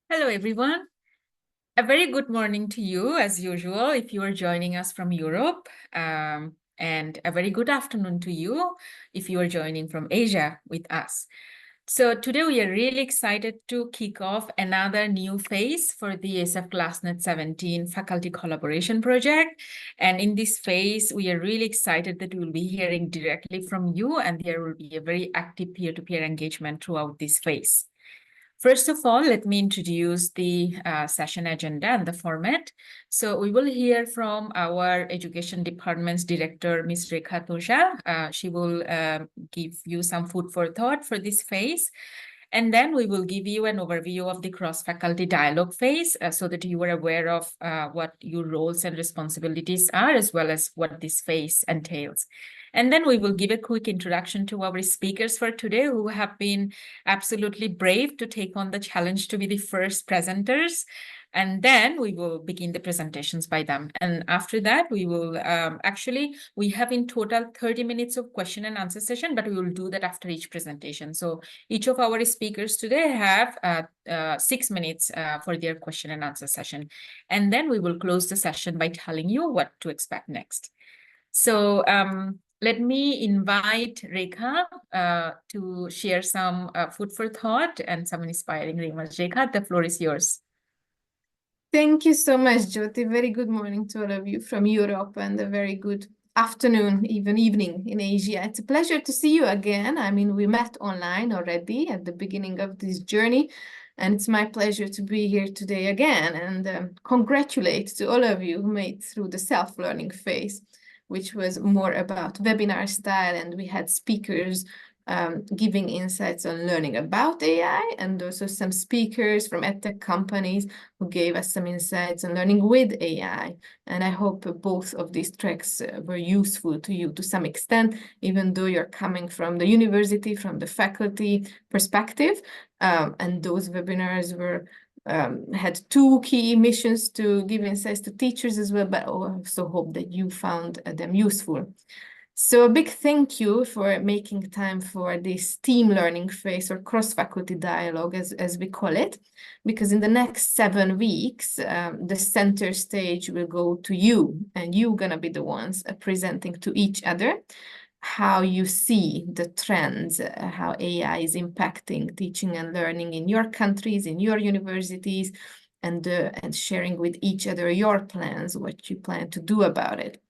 Hello, everyone. A very good morning to you, as usual, if you are joining us from Europe, and a very good afternoon to you if you are joining from Asia with us. So today we are really excited to kick off another new phase for the ASEFClassNet17 faculty collaboration project. And in this phase, we are really excited that we will be hearing directly from you, and there will be a very active peer-to-peer engagement throughout this phase. First of all, let me introduce the session agenda and the format. So we will hear from our Education Department's Director, Ms. Rekha Tosha. She will give you some food for thought for this phase. And then we will give you an overview of the cross-faculty dialogue phase so that you are aware of what your roles and responsibilities are, as well as what this phase entails. And then we will give a quick introduction to our speakers for today, who have been absolutely brave to take on the challenge to be the first presenters. And then we will begin the presentations by them. And after that, we will we have in total 30 minutes of question and answer session, but we will do that after each presentation. So each of our speakers today have 6 minutes for their question and answer session. And then we will close the session by telling you what to expect next. So let me invite Rekha to share some food for thought and some inspiring remarks. Rekha, the floor is yours. Thank you so much, Jyoti. Very good morning to all of you from Europe and a very good afternoon, even evening in Asia. It's a pleasure to see you again. I mean, we met online already at the beginning of this journey, and it's my pleasure to be here today again and congratulate to all of you who made through the self-learning phase, which was more about webinar style, and we had speakers giving insights on learning about AI, and also some speakers from edtech companies who gave us some insights on learning with AI. And I hope both of these tracks were useful to you to some extent, even though you're coming from the university, from the faculty perspective. And those webinars were had two key missions to give insights to teachers as well, but I also hope that you found them useful. So a big thank you for making time for this team learning phase or cross-faculty dialogue, as we call it, because in the next 7 weeks, the center stage will go to you, and you're going to be the ones presenting to each other how you see the trends, how AI is impacting teaching and learning in your countries, in your universities, and sharing with each other your plans, what you plan to do about it.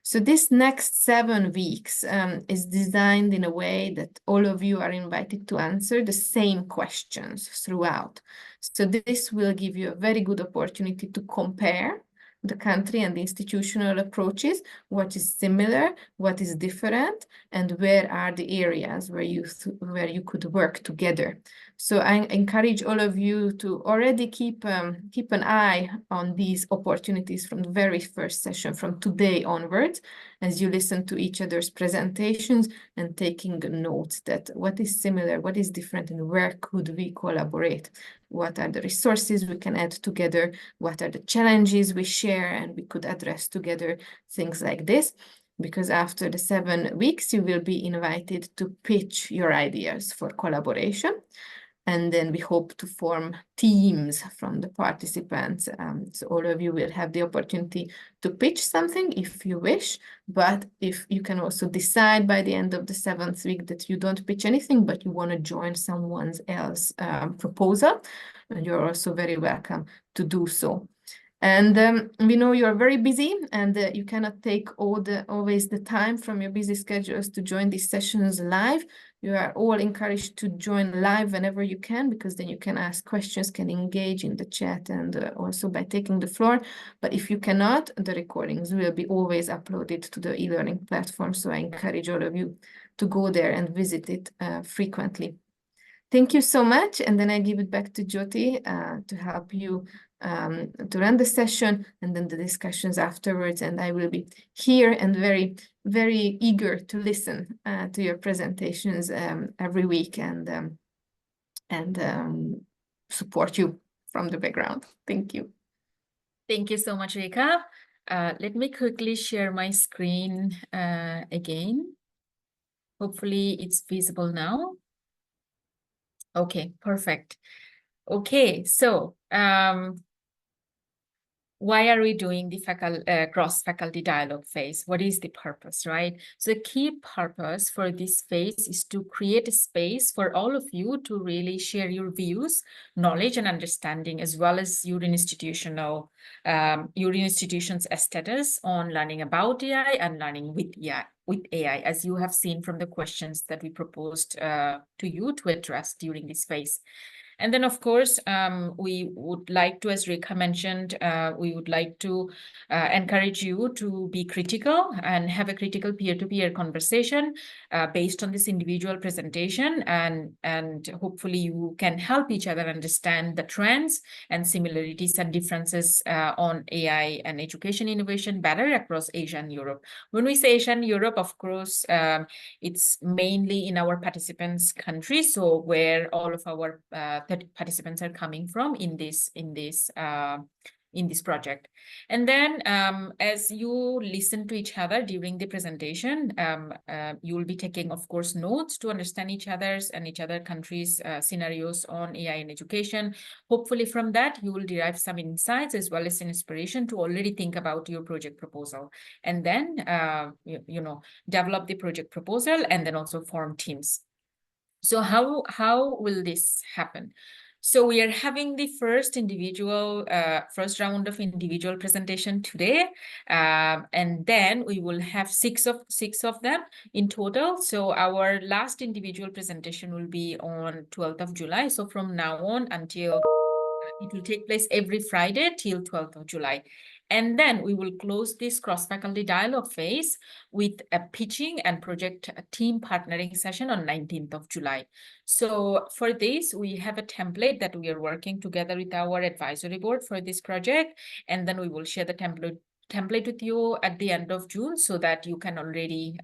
So this next 7 weeks is designed in a way that all of you are invited to answer the same questions throughout. So this will give you a very good opportunity to compare the country and the institutional approaches, what is similar, what is different, and where are the areas where you could work together. So I encourage all of you to already keep an eye on these opportunities from the very first session, from today onwards, as you listen to each other's presentations and taking notes that what is similar, what is different, and where could we collaborate? What are the resources we can add together? What are the challenges we share and we could address together? Things like this. Because after the 7 weeks, you will be invited to pitch your ideas for collaboration. And then we hope to form teams from the participants. So all of you will have the opportunity to pitch something if you wish, but if you can also decide by the end of the 7th week that you don't pitch anything, but you want to join someone else's proposal, and you're also very welcome to do so. And we know you're very busy and you cannot take always the time from your busy schedules to join these sessions live. You are all encouraged to join live whenever you can, because then you can ask questions, can engage in the chat, and also by taking the floor. But if you cannot, the recordings will be always uploaded to the e-learning platform. So I encourage all of you to go there and visit it frequently. Thank you so much. And then I give it back to Jyoti to help you to run the session and then the discussions afterwards. And I will be here and very, very eager to listen to your presentations every week and support you from the background. Thank you. Thank you so much, Rekha. Let me quickly share my screen again. Hopefully it's visible now. Okay, perfect. Okay, so why are we doing the cross-faculty dialogue phase? What is the purpose, right? So the key purpose for this phase is to create a space for all of you to really share your views, knowledge, and understanding, as well as your institution's status on learning about AI and learning with AI, as you have seen from the questions that we proposed to you to address during this phase. And then, of course, we would like to, as Rekha mentioned, we would like to encourage you to be critical and have a critical peer-to-peer conversation based on this individual presentation. And hopefully you can help each other understand the trends and similarities and differences on AI and education innovation better across Asia and Europe. When we say Asia and Europe, of course, it's mainly in our participants' countries, so where all of our participants are coming from in this project. And then as you listen to each other during the presentation, you will be taking, of course, notes to understand each other's and each other countries' scenarios on AI and education. Hopefully from that, you will derive some insights as well as inspiration to already think about your project proposal. And then, develop the project proposal and then also form teams. So how will this happen? So we are having the first round of individual presentation today, and then we will have six of them in total. So our last individual presentation will be on 12th of July. So from now on until it will take place every Friday till 12th of July. And then we will close this cross-faculty dialogue phase with a pitching and project team partnering session on 19th of July. So for this, we have a template that we are working together with our advisory board for this project. And then we will share the template with you at the end of June so that you can already,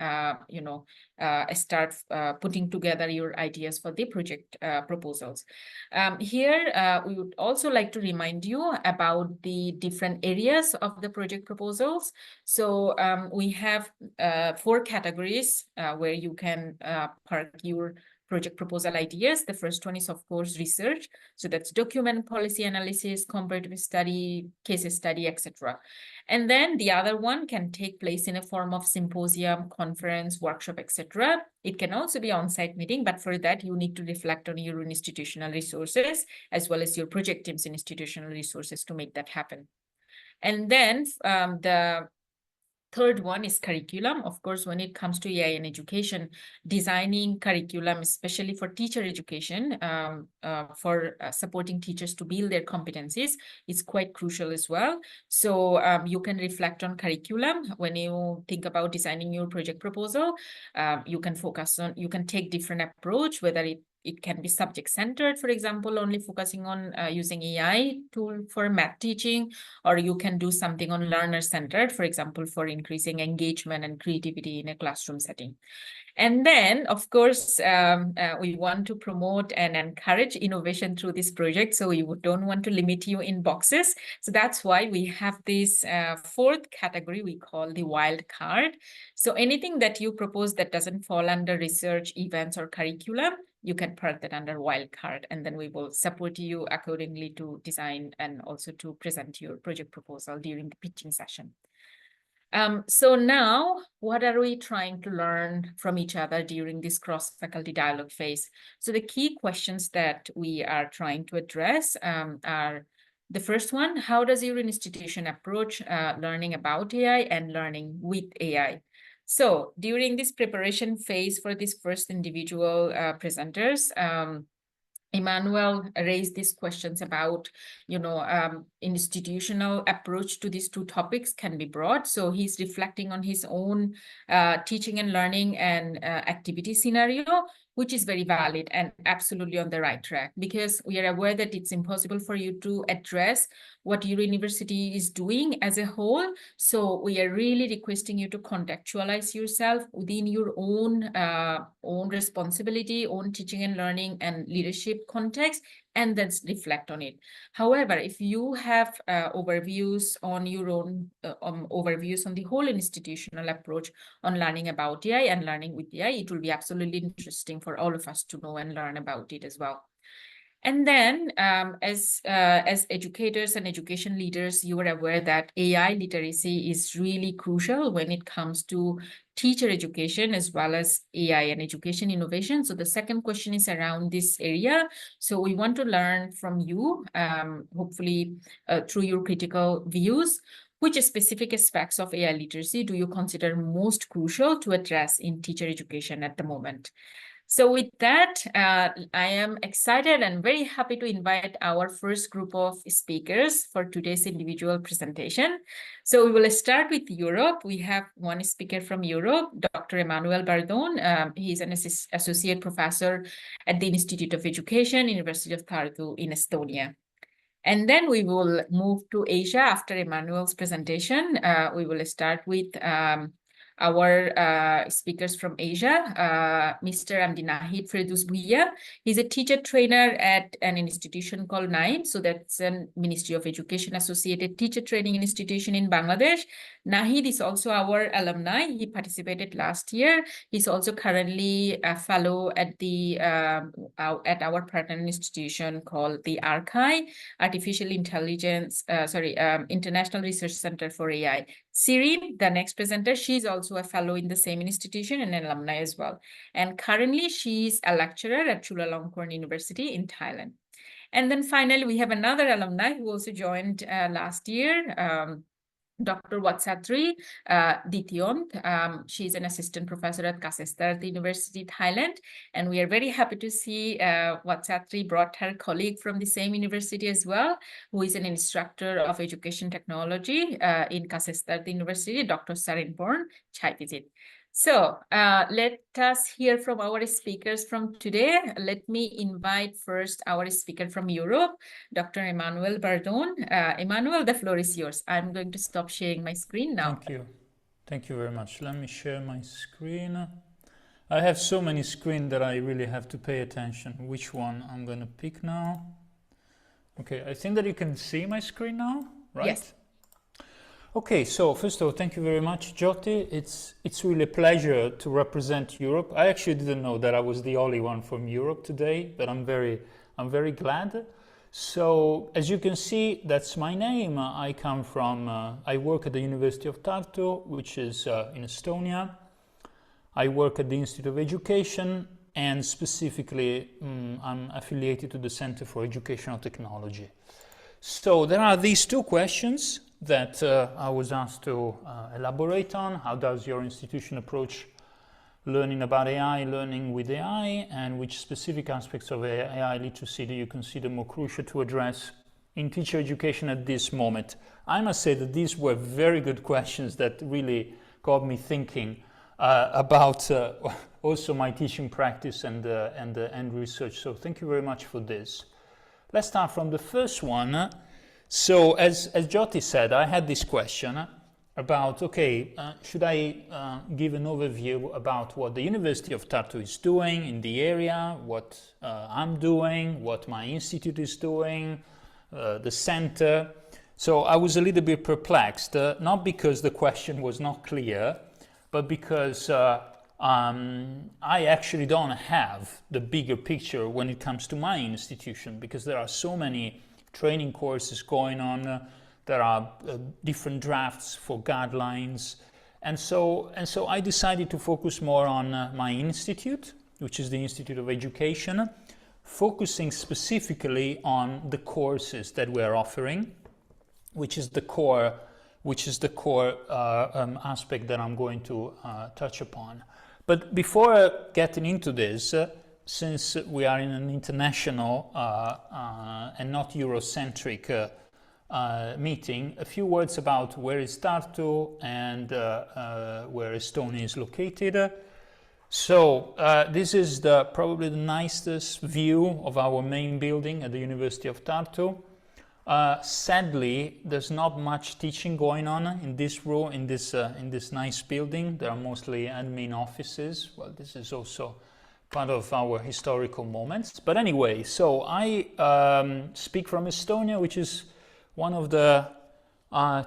start putting together your ideas for the project proposals. Here, we would also like to remind you about the different areas of the project proposals. So we have 4 categories where you can park your project proposal ideas. The first one is, of course, research. So that's document, policy analysis, comparative study, case study, etc. And then the other one can take place in a form of symposium, conference, workshop, etc. It can also be on-site meeting, but for that, you need to reflect on your institutional resources as well as your project team's institutional resources to make that happen. And then the third one is curriculum. Of course, when it comes to AI and education, designing curriculum, especially for teacher education, for supporting teachers to build their competencies, is quite crucial as well. So you can reflect on curriculum when you think about designing your project proposal. You can take different approach, whether it can be subject-centered, for example, only focusing on using AI tool for math teaching, or you can do something on learner-centered, for example, for increasing engagement and creativity in a classroom setting. And then, of course, we want to promote and encourage innovation through this project. So we don't want to limit you in boxes. So that's why we have this fourth category we call the wild card. So anything that you propose that doesn't fall under research, events, or curriculum, you can park that under wild card, and then we will support you accordingly to design and also to present your project proposal during the pitching session. So now, what are we trying to learn from each other during this cross-faculty dialogue phase? So the key questions that we are trying to address are the first one: how does your institution approach learning about AI and learning with AI? So during this preparation phase for this first individual presenters, Emmanuel raised these questions about, institutional approach to these two topics can be broad. So he's reflecting on his own teaching and learning and activity scenario, which is very valid and absolutely on the right track, because we are aware that it's impossible for you to address what your university is doing as a whole. So we are really requesting you to contextualize yourself within your own responsibility, own teaching and learning and leadership context, and then reflect on it. However, if you have overviews on your own, overviews on the whole institutional approach on learning about AI and learning with AI, it will be absolutely interesting for all of us to know and learn about it as well. And then, as educators and education leaders, you are aware that AI literacy is really crucial when it comes to teacher education as well as AI and education innovation. So the second question is around this area. So we want to learn from you, hopefully through your critical views, which specific aspects of AI literacy do you consider most crucial to address in teacher education at the moment? So with that, I am excited and very happy to invite our first group of speakers for today's individual presentation. So we will start with Europe. We have one speaker from Europe, Dr. Emmanuel Bardon. He's an associate professor at the Institute of Education, University of Tartu in Estonia. And then we will move to Asia after Emmanuel's presentation. We will start with our speakers from Asia, Mr. Amdi Nahid Ferdous Bhuiya. He's a teacher trainer at an institution called NAIM. So that's a Ministry of Education associated teacher training institution in Bangladesh. Nahid is also our alumni. He participated last year. He's also currently a fellow at the at our partner institution called the Archive, International Research Center for AI. Sirin, the next presenter, she's also a fellow in the same institution and an alumni as well. And currently she's a lecturer at Chulalongkorn University in Thailand. And then finally, we have another alumni who also joined last year, Dr. Watsatri Dityon. She's an assistant professor at Kasestar University, Thailand. And we are very happy to see Watsatri brought her colleague from the same university as well, who is an instructor of education technology in Kasestar University, Dr. Sarinporn Chaitijit. So let us hear from our speakers from today. Let me invite first our speaker from Europe, Dr. Emmanuel Bardon. Emmanuel, the floor is yours. I'm going to stop sharing my screen now. Thank you. Thank you very much. Let me share my screen. I have so many screens that I really have to pay attention. Which one I'm going to pick now? Okay, I think that you can see my screen now, right? Yes. Okay, so first of all, thank you very much, Jyoti. It's really a pleasure to represent Europe. I actually didn't know that I was the only one from Europe today, but I'm very glad. So as you can see, that's my name. I come from, I work at the University of Tartu, which is in Estonia. I work at the Institute of Education, and specifically I'm affiliated to the Center for Educational Technology. So there are these two questions that I was asked to elaborate on. How does your institution approach learning about AI, learning with AI, and which specific aspects of AI literacy do you consider more crucial to address in teacher education at this moment? I must say that these were very good questions that really got me thinking about also my teaching practice and research. So thank you very much for this. Let's start from the first one. So as Jyoti said, I had this question about, okay, should I give an overview about what the University of Tartu is doing in the area, what I'm doing, what my institute is doing, the center. So I was a little bit perplexed, not because the question was not clear, but because I actually don't have the bigger picture when it comes to my institution, because there are so many training courses going on. There are different drafts for guidelines. And so I decided to focus more on my institute, which is the Institute of Education, focusing specifically on the courses that we're offering, which is the core aspect that I'm going to touch upon. But before getting into this, since we are in an international and not Eurocentric meeting, a few words about where is Tartu and where Estonia is located. So this is probably the nicest view of our main building at the University of Tartu. Sadly, there's not much teaching going on in this room, in this nice building. There are mostly admin offices. Well, this is also part of our historical moments. But anyway, so I speak from Estonia, which is one of the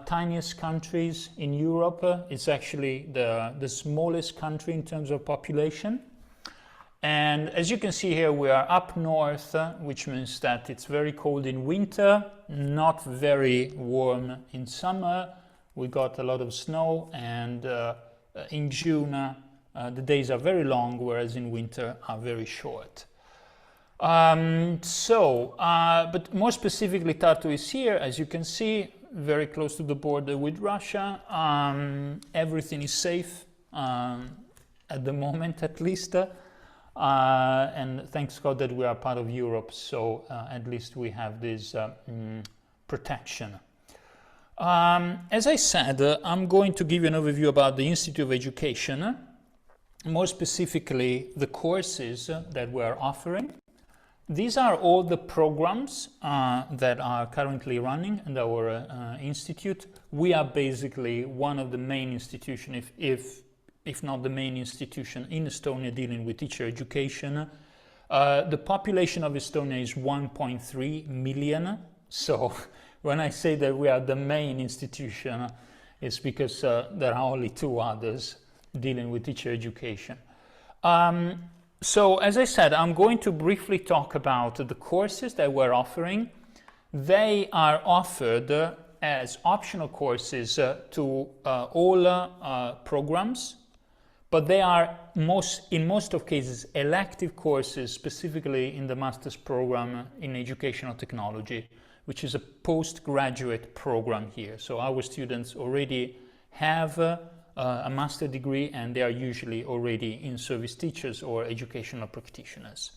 tiniest countries in Europe. It's actually the smallest country in terms of population. And as you can see here, we are up north, which means that it's very cold in winter, not very warm in summer. We got a lot of snow, and in June, the days are very long, whereas in winter are very short. But more specifically, Tartu is here, as you can see, very close to the border with Russia. Everything is safe, at the moment at least. And thanks God that we are part of Europe, so at least we have this protection. As I said, I'm going to give you an overview about the Institute of Education, more specifically the courses that we are offering. These are all the programs that are currently running in our institute. We are basically one of the main institutions, if not the main institution in Estonia dealing with teacher education. The population of Estonia is 1.3 million. So when I say that we are the main institution, it's because there are only 2 others dealing with teacher education. So as I said, I'm going to briefly talk about the courses that we're offering. They are offered as optional courses to all programs, but they are in most of cases elective courses, specifically in the master's program in educational technology, which is a postgraduate program here. So our students already have a master's degree, and they are usually already in service teachers or educational practitioners.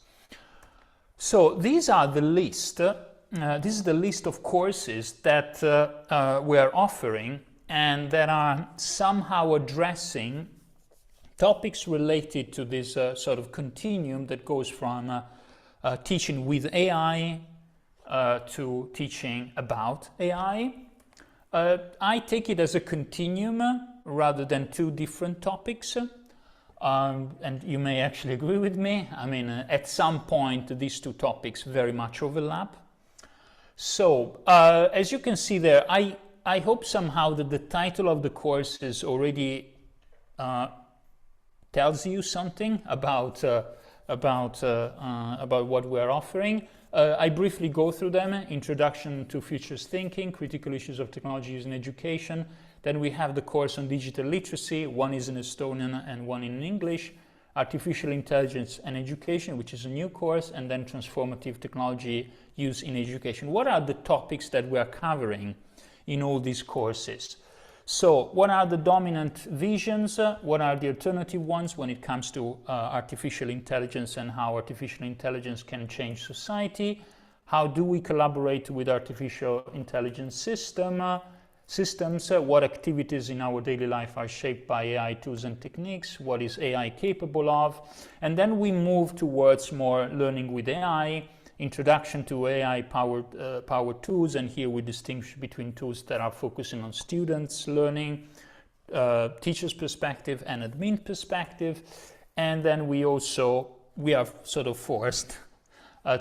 So these are the list. This is the list of courses that we are offering and that are somehow addressing topics related to this sort of continuum that goes from teaching with AI to teaching about AI. I take it as a continuum rather than 2 different topics. And you may actually agree with me. I mean, at some point, these 2 topics very much overlap. So, as you can see there, I hope somehow that the title of the course is already tells you something about what we are offering. I briefly go through them: Introduction to Futures Thinking, Critical Issues of Technology Used in Education. Then we have the course on digital literacy. One is in Estonian and one in English. Artificial Intelligence and Education, which is a new course, and then Transformative Technology Used in Education. What are the topics that we are covering in all these courses? So what are the dominant visions? What are the alternative ones when it comes to artificial intelligence and how artificial intelligence can change society? How do we collaborate with artificial intelligence systems? What activities in our daily life are shaped by AI tools and techniques? What is AI capable of? And then we move towards more learning with AI, introduction to AI-powered tools, and here we distinguish between tools that are focusing on students' learning, teacher's perspective, and admin perspective. And then we are sort of forced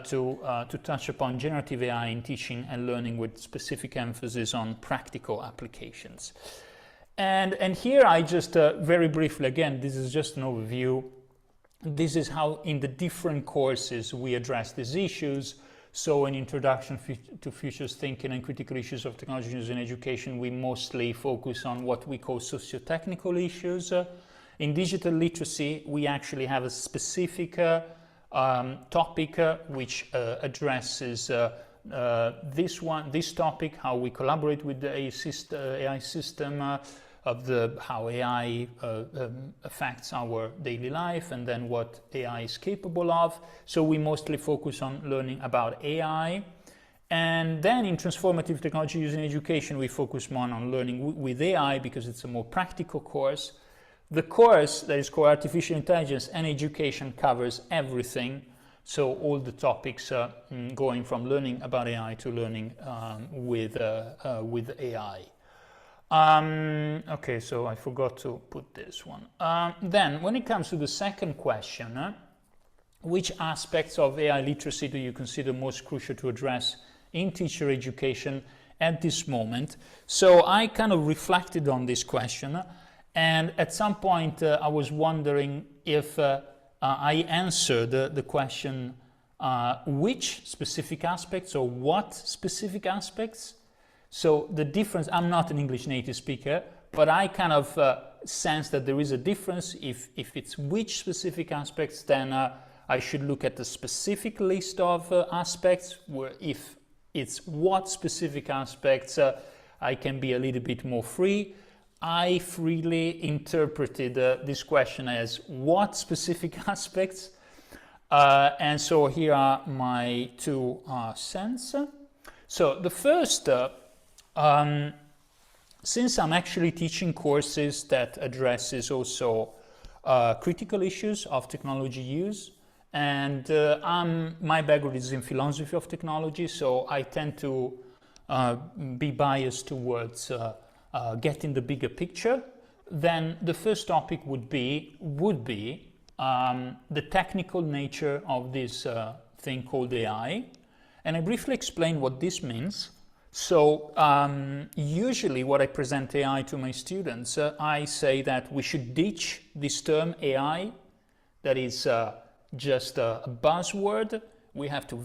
to touch upon generative AI in teaching and learning with specific emphasis on practical applications. And here I just very briefly, again, this is just an overview. This is how in the different courses we address these issues. So in Introduction to Futures Thinking and Critical Issues of Technology Used in Education, we mostly focus on what we call socio-technical issues. In digital literacy, we actually have a specific topic which addresses this topic, how we collaborate with the AI system, how AI affects our daily life, and then what AI is capable of. So we mostly focus on learning about AI. And then in Transformative Technology Used in Education, we focus more on learning with AI because it's a more practical course. The course that is called Artificial Intelligence and Education covers everything. So all the topics going from learning about AI to learning with AI. Okay, so I forgot to put this one. Then when it comes to the second question, which aspects of AI literacy do you consider most crucial to address in teacher education at this moment? So I kind of reflected on this question, and at some point I was wondering if I answer the question, which specific aspects or what specific aspects. So the difference, I'm not an English native speaker, but I kind of sense that there is a difference. If it's which specific aspects, then I should look at the specific list of aspects, where if it's what specific aspects, I can be a little bit more free. I freely interpreted this question as what specific aspects, and so here are my two cents. So the first, since I'm actually teaching courses that addresses also critical issues of technology use, and my background is in philosophy of technology, so I tend to be biased towards getting the bigger picture, then the first topic would be the technical nature of this thing called AI. And I briefly explain what this means. So usually what I present AI to my students, I say that we should ditch this term AI, that is just a buzzword. We have to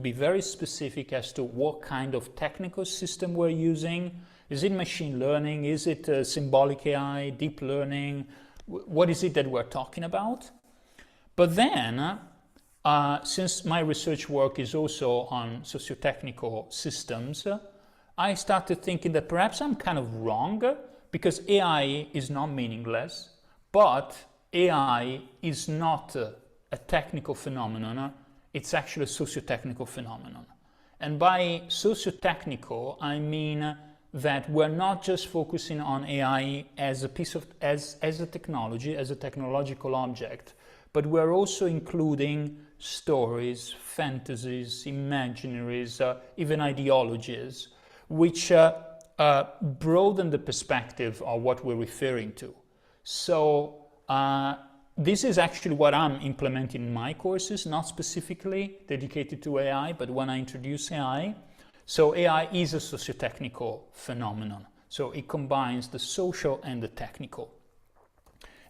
be very specific as to what kind of technical system we're using. Is it machine learning? Is it symbolic AI, deep learning? What is it that we're talking about? But then, since my research work is also on socio-technical systems, I started thinking that perhaps I'm kind of wrong, because AI is not meaningless, but AI is not a technical phenomenon, it's actually a socio-technical phenomenon. And by socio-technical, I mean that we're not just focusing on AI as a piece of, as a technology, as a technological object, but we're also including stories, fantasies, imaginaries, even ideologies, which broaden the perspective of what we're referring to. So this is actually what I'm implementing in my courses, not specifically dedicated to AI, but when I introduce AI. So AI is a socio-technical phenomenon. So it combines the social and the technical.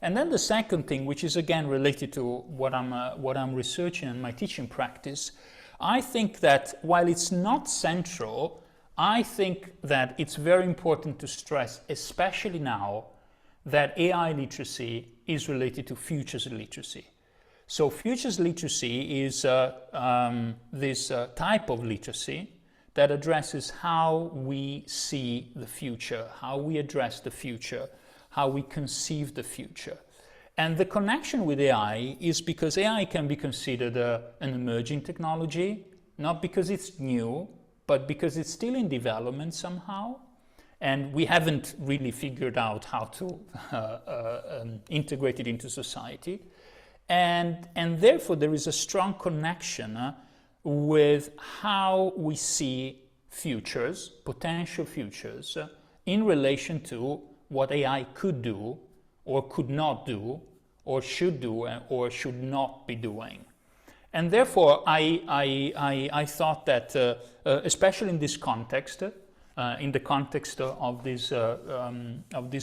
And then the second thing, which is again related to what I'm researching in my teaching practice, I think that while it's not central, I think that it's very important to stress, especially now, that AI literacy is related to futures literacy. So futures literacy is this type of literacy that addresses how we see the future, how we address the future, how we conceive the future. And the connection with AI is because AI can be considered an emerging technology, not because it's new, but because it's still in development somehow. And we haven't really figured out how to integrate it into society. And therefore, there is a strong connection with how we see futures, potential futures, in relation to what AI could do or could not do or should do or should not be doing. And therefore, I thought that, especially in this context, in the context of this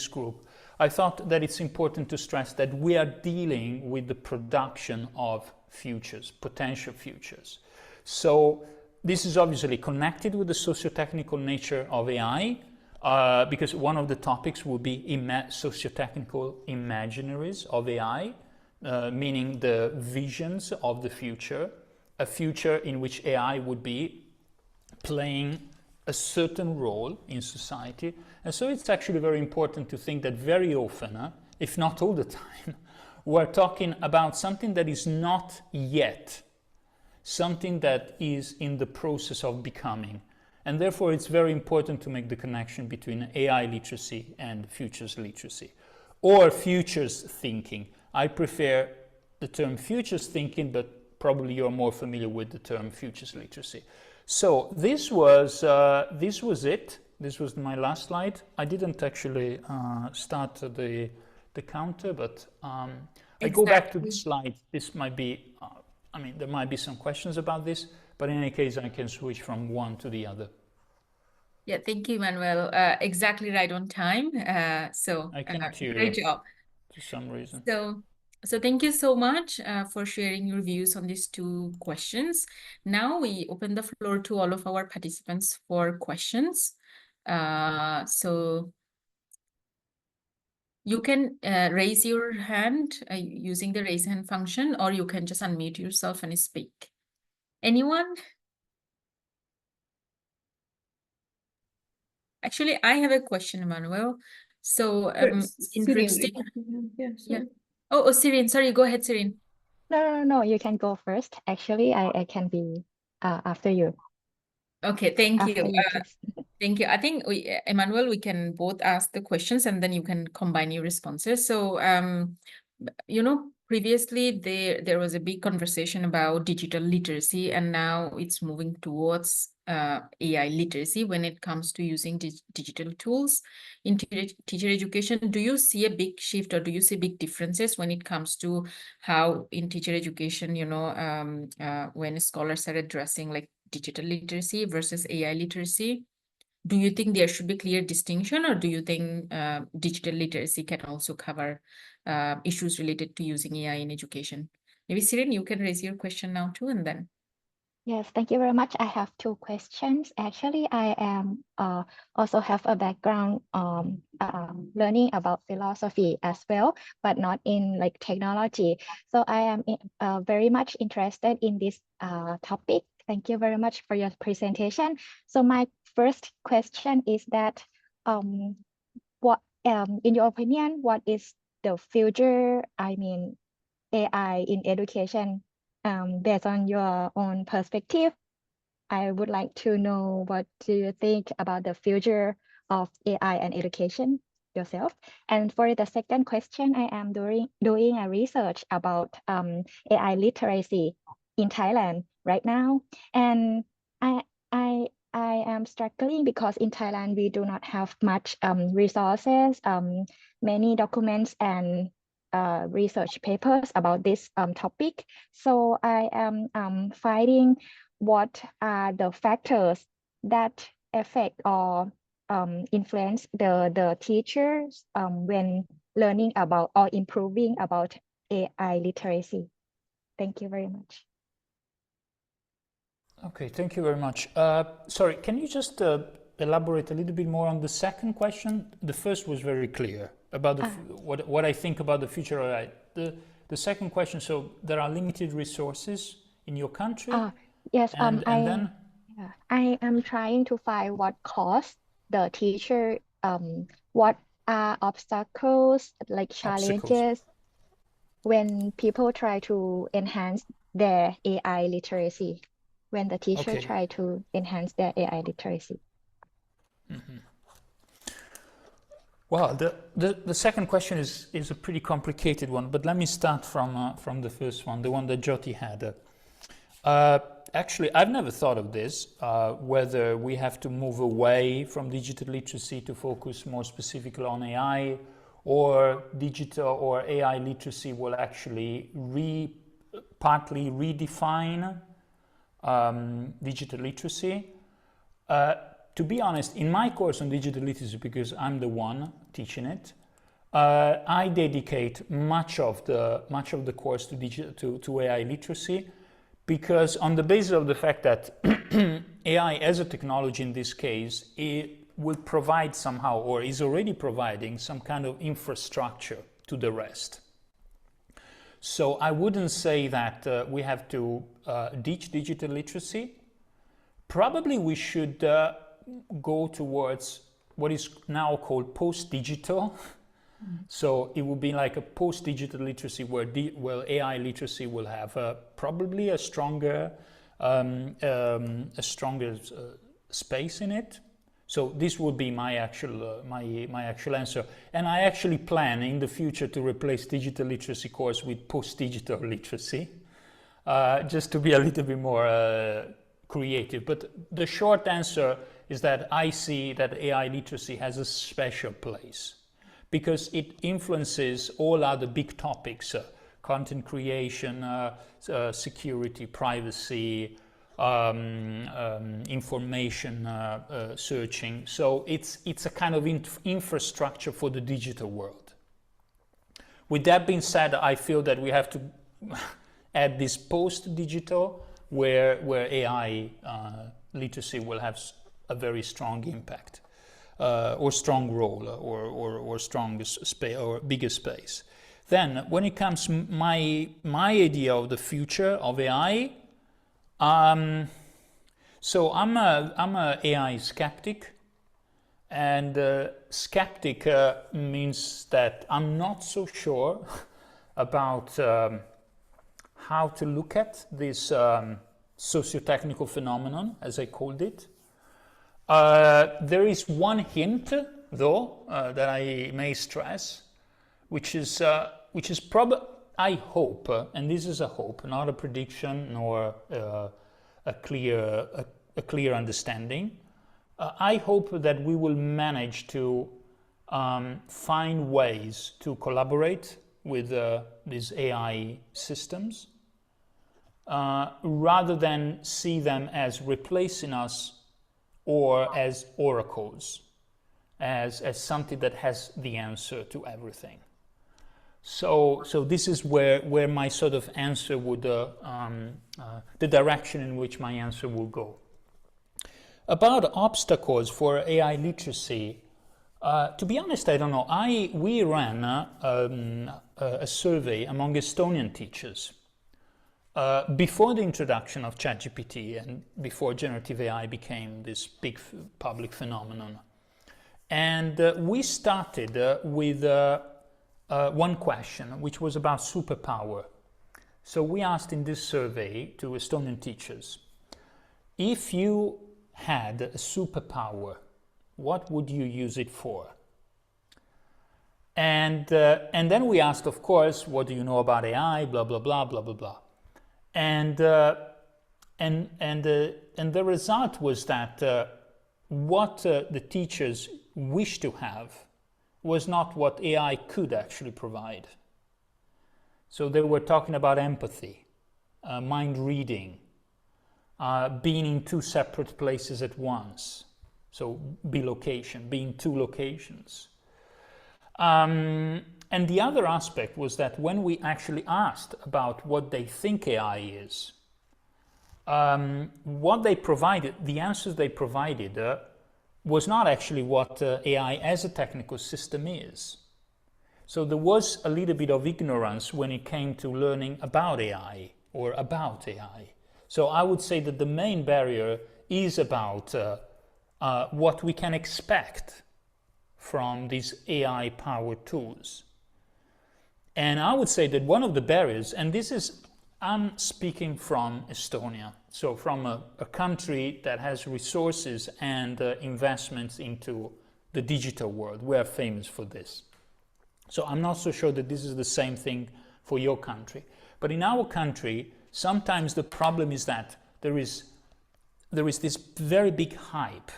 group, I thought that it's important to stress that we are dealing with the production of futures, potential futures. So this is obviously connected with the socio-technical nature of AI, because one of the topics will be socio-technical imaginaries of AI, meaning the visions of the future, a future in which AI would be playing a certain role in society. And so it's actually very important to think that very often, if not all the time, we're talking about something that is not yet, something that is in the process of becoming. And therefore, it's very important to make the connection between AI literacy and futures literacy, or futures thinking. I prefer the term futures thinking, but probably you're more familiar with the term futures literacy. So this was it. This was my last slide. I didn't actually start the counter, but I go back to the slide. This might be, I mean, there might be some questions about this, but in any case, I can switch from one to the other. Yeah, thank you, Manuel. Exactly right on time. So I cannot hear great you job. for some reason. So So thank you so much for sharing your views on these two questions. Now we open the floor to all of our participants for questions. So you can raise your hand using the raise hand function, or you can just unmute yourself and speak. Anyone? Actually, I have a question, Emmanuel. So interesting. Yeah, Yeah. Oh, Sirin, sorry, go ahead, Sirin. No, you can go first. Actually, I can be after you. Okay, thank you. After you, please. Thank you. I think Emmanuel, we can both ask the questions and then you can combine your responses. So, previously there was a big conversation about digital literacy, and now it's moving towards AI literacy when it comes to using digital tools in teacher education. Do you see a big shift, or do you see big differences when it comes to how in teacher education, when scholars are addressing like digital literacy versus AI literacy? Do you think there should be clear distinction, or do you think digital literacy can also cover issues related to using AI in education? Maybe Sirin, you can raise your question now too, and then. Yes, thank you very much. I have two questions. Actually, I am also have a background learning about philosophy as well, but not in like technology. So I am very much interested in this topic. Thank you very much for your presentation. So my first question is that what in your opinion, what is the future, I mean, AI in education? Based on your own perspective, I would like to know what do you think about the future of AI and education yourself. And for the second question, I am doing a research about AI literacy in Thailand right now, and I I I am struggling because in Thailand we do not have much resources, many documents and research papers about this topic. So I am finding what are the factors that affect or influence the teachers when learning about or improving about AI literacy. Thank you very much. Okay, thank you very much. Sorry, can you just elaborate a little bit more on the second question? The first was very clear about what I think about the future of AI. The second question, so there are limited resources in your country? Yes, and then? Yeah, I am trying to find what cause the teacher, what are obstacles, like challenges, when people try to enhance their AI literacy, when the teacher try to enhance their AI literacy. Well, the second question is a pretty complicated one, but let me start from the first one, the one that Jyoti had. Actually, I've never thought of this, whether we have to move away from digital literacy to focus more specifically on AI, or digital or AI literacy will actually partly redefine digital literacy. To be honest, in my course on digital literacy, because I'm the one teaching it, I dedicate much of the course to AI literacy, because on the basis of the fact that AI as a technology in this case, it will provide somehow, or is already providing, some kind of infrastructure to the rest. So I wouldn't say that we have to ditch digital literacy. Probably we should go towards what is now called post-digital. So it will be like a post-digital literacy where AI literacy will have probably a stronger space in it. So this would be my actual answer. And I actually plan in the future to replace digital literacy course with post-digital literacy, just to be a little bit more creative. But the short answer is that I see that AI literacy has a special place, because it influences all other big topics, content creation, security, privacy, information searching. So it's a kind of infrastructure for the digital world. With that being said, I feel that we have to add this post-digital where AI literacy will have a very strong impact or strong role or strong space or bigger space. Then when it comes my idea of the future of AI, so I'm a AI skeptic. And skeptic means that I'm not so sure about how to look at this socio-technical phenomenon, as I called it. There is one hint, though, that I may stress, which is probably, I hope, and this is a hope, not a prediction nor a clear understanding. I hope that we will manage to find ways to collaborate with these AI systems rather than see them as replacing us or as oracles, as something that has the answer to everything. So this is where my sort of answer would, the direction in which my answer will go. About obstacles for AI literacy, to be honest, I don't know. We ran a survey among Estonian teachers before the introduction of ChatGPT and before generative AI became this big public phenomenon. And we started with one question, which was about superpower. So we asked in this survey to Estonian teachers, if you had a superpower, what would you use it for? And then we asked, of course, what do you know about AI? Blah blah blah blah blah blah. And the result was that what the teachers wished to have was not what AI could actually provide. So they were talking about empathy, mind reading, being in two separate places at once, so bilocation, being two locations. And the other aspect was that when we actually asked about what they think AI is, what they provided, the answers they provided was not actually what AI as a technical system is. So there was a little bit of ignorance when it came to learning about AI or about AI. So I would say that the main barrier is about what we can expect from these AI-powered tools. And I would say that one of the barriers, and this is, I'm speaking from Estonia, so from a country that has resources and investments into the digital world. We are famous for this. So I'm not so sure that this is the same thing for your country. But in our country, sometimes the problem is that there is this very big hype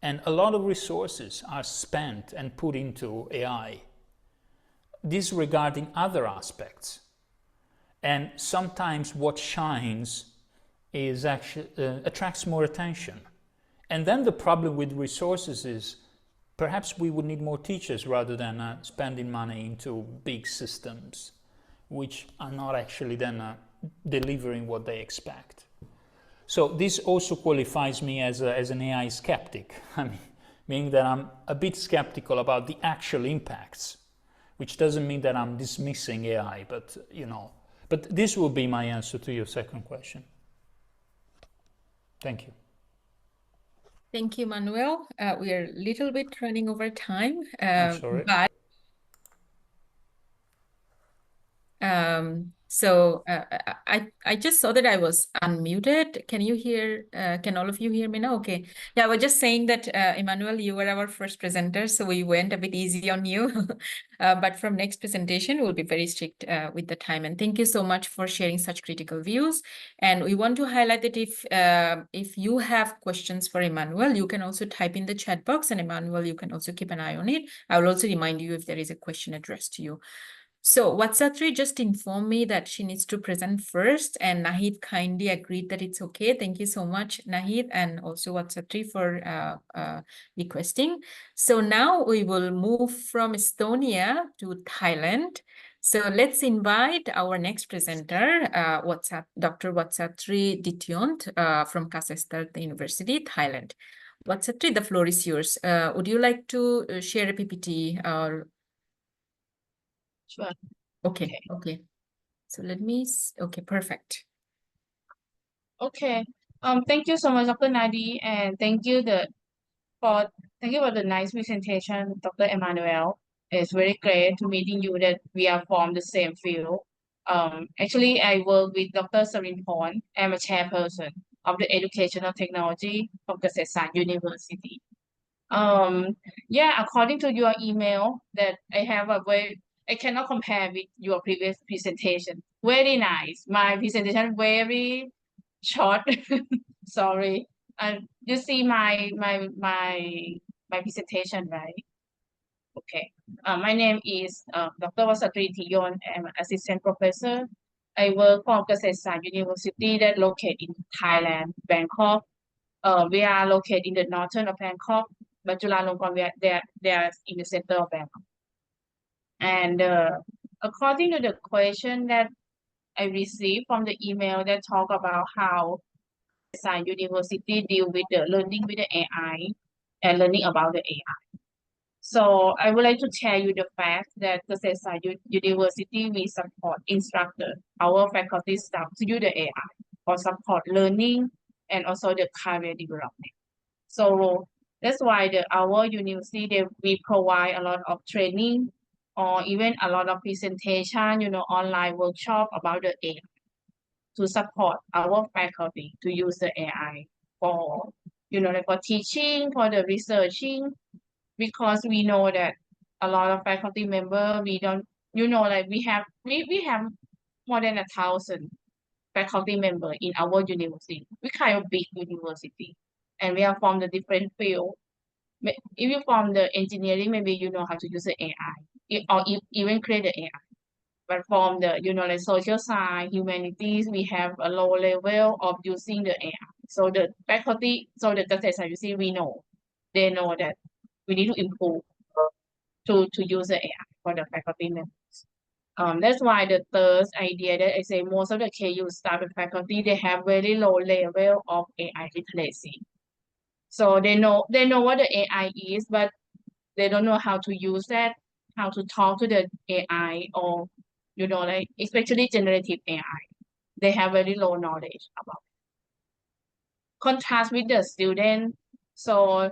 and a lot of resources are spent and put into AI, disregarding other aspects. And sometimes what shines is actually attracts more attention. And then the problem with resources is perhaps we would need more teachers rather than spending money into big systems, which are not actually then delivering what they expect. So this also qualifies me as an AI skeptic. I mean, meaning that I'm a bit skeptical about the actual impacts, which doesn't mean that I'm dismissing AI, but you know. But this will be my answer to your second question. Thank you. Thank you, Manuel. We are a little bit running over time, I'm sorry. but I just saw that I was unmuted. Can you hear? Can all of you hear me now? Okay. Yeah, I was just saying that, Emmanuel, you were our first presenter, so we went a bit easy on you. But from next presentation, we'll be very strict with the time. And thank you so much for sharing such critical views. And we want to highlight that if you have questions for Emmanuel, you can also type in the chat box, and Emmanuel, you can also keep an eye on it. I will also remind you if there is a question addressed to you. So Watsatri just informed me that she needs to present first, and Nahid kindly agreed that it's okay. Thank you so much, Nahid, and also Watsatri for requesting. So now we will move from Estonia to Thailand. So let's invite our next presenter, Dr. Watsatri Dityont from Kasetsart University, Thailand. Watsatri, the floor is yours. Would you like to share a PPT? Sure. Okay. So let me, okay, perfect. Okay. Thank you so much, Dr. Nadi, and thank you for the nice presentation, Dr. Emmanuel. It's very great to meeting you that we are from the same field. Actually, I work with Dr. Sarinporn. I'm a chairperson of the Educational Technology from Kasetsart University. Yeah, according to your email that I cannot compare with your previous presentation. Very nice. My presentation very short. Sorry. You see my presentation, right? Okay. My name is Dr. Wasatri Dityont. I'm an assistant professor. I work for Kasetsart University that located in Thailand, Bangkok. We are located in the northern of Bangkok, but Chulalongkorn they are in the center of Bangkok. And according to the question that I received from the email that talk about how Science University deal with the learning with the AI and learning about the AI. So I would like to tell you the fact that the Science University we support instructor, our faculty staff to use the AI for support learning and also the career development. So that's why our university we provide a lot of training or even a lot of presentation, online workshop about the AI to support our faculty to use the AI for, like for teaching, for the researching, because we know that a lot of faculty member, we don't, like we have more than 1,000 faculty member in our university. We kind of big university, and we are from the different field. If you from the engineering, maybe you know how to use the AI, or even create the AI. But from the, like social science, humanities, we have a low level of using the AI. So the faculty, so the Kasetsart, you see, they know that we need to improve to use the AI for the faculty members. That's why the third idea that I say most of the KU staff and faculty, they have very low level of AI literacy. So they know what the AI is, but they don't know how to use that, how to talk to the AI, or like especially generative AI. They have very low knowledge about it. Contrast with the student. So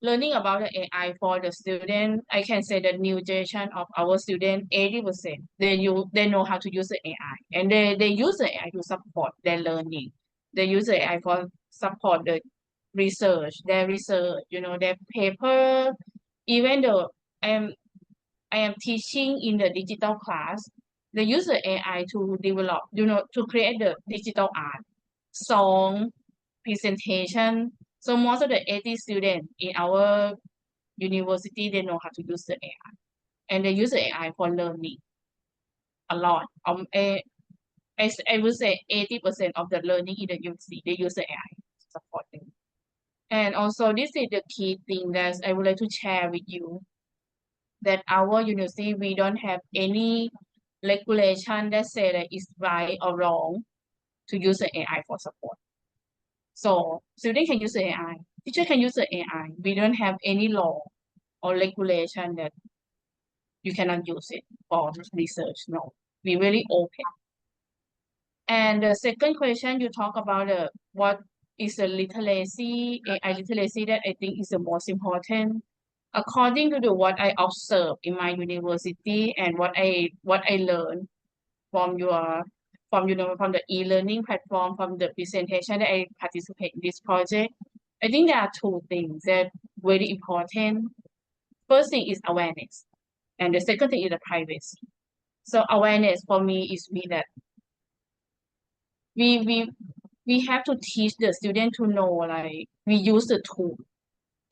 learning about the AI for the student, I can say the new generation of our student, 80%, they know how to use the AI, and they use the AI to support their learning. They use the AI for support the research, their paper. Even though I am teaching in the digital class, they use the AI to develop, to create the digital art, song, presentation. So most of the 80 students in our university, they know how to use the AI, and they use the AI for learning a lot. I would say 80% of the learning in the university, they use the AI to support them. And also, this is the key thing that I would like to share with you, that our university, we don't have any regulation that say that it's right or wrong to use the AI for support. So students can use the AI, teacher can use the AI. We don't have any law or regulation that you cannot use it for research. No, we really open. And the second question, you talk about what is the literacy, AI literacy, that I think is the most important. According to what I observed in my university and what I learned from from the e-learning platform, from the presentation that I participate in this project, I think there are two things that very important. First thing is awareness, and the second thing is the privacy. So awareness for me is that we have to teach the student to know, like, we use the tool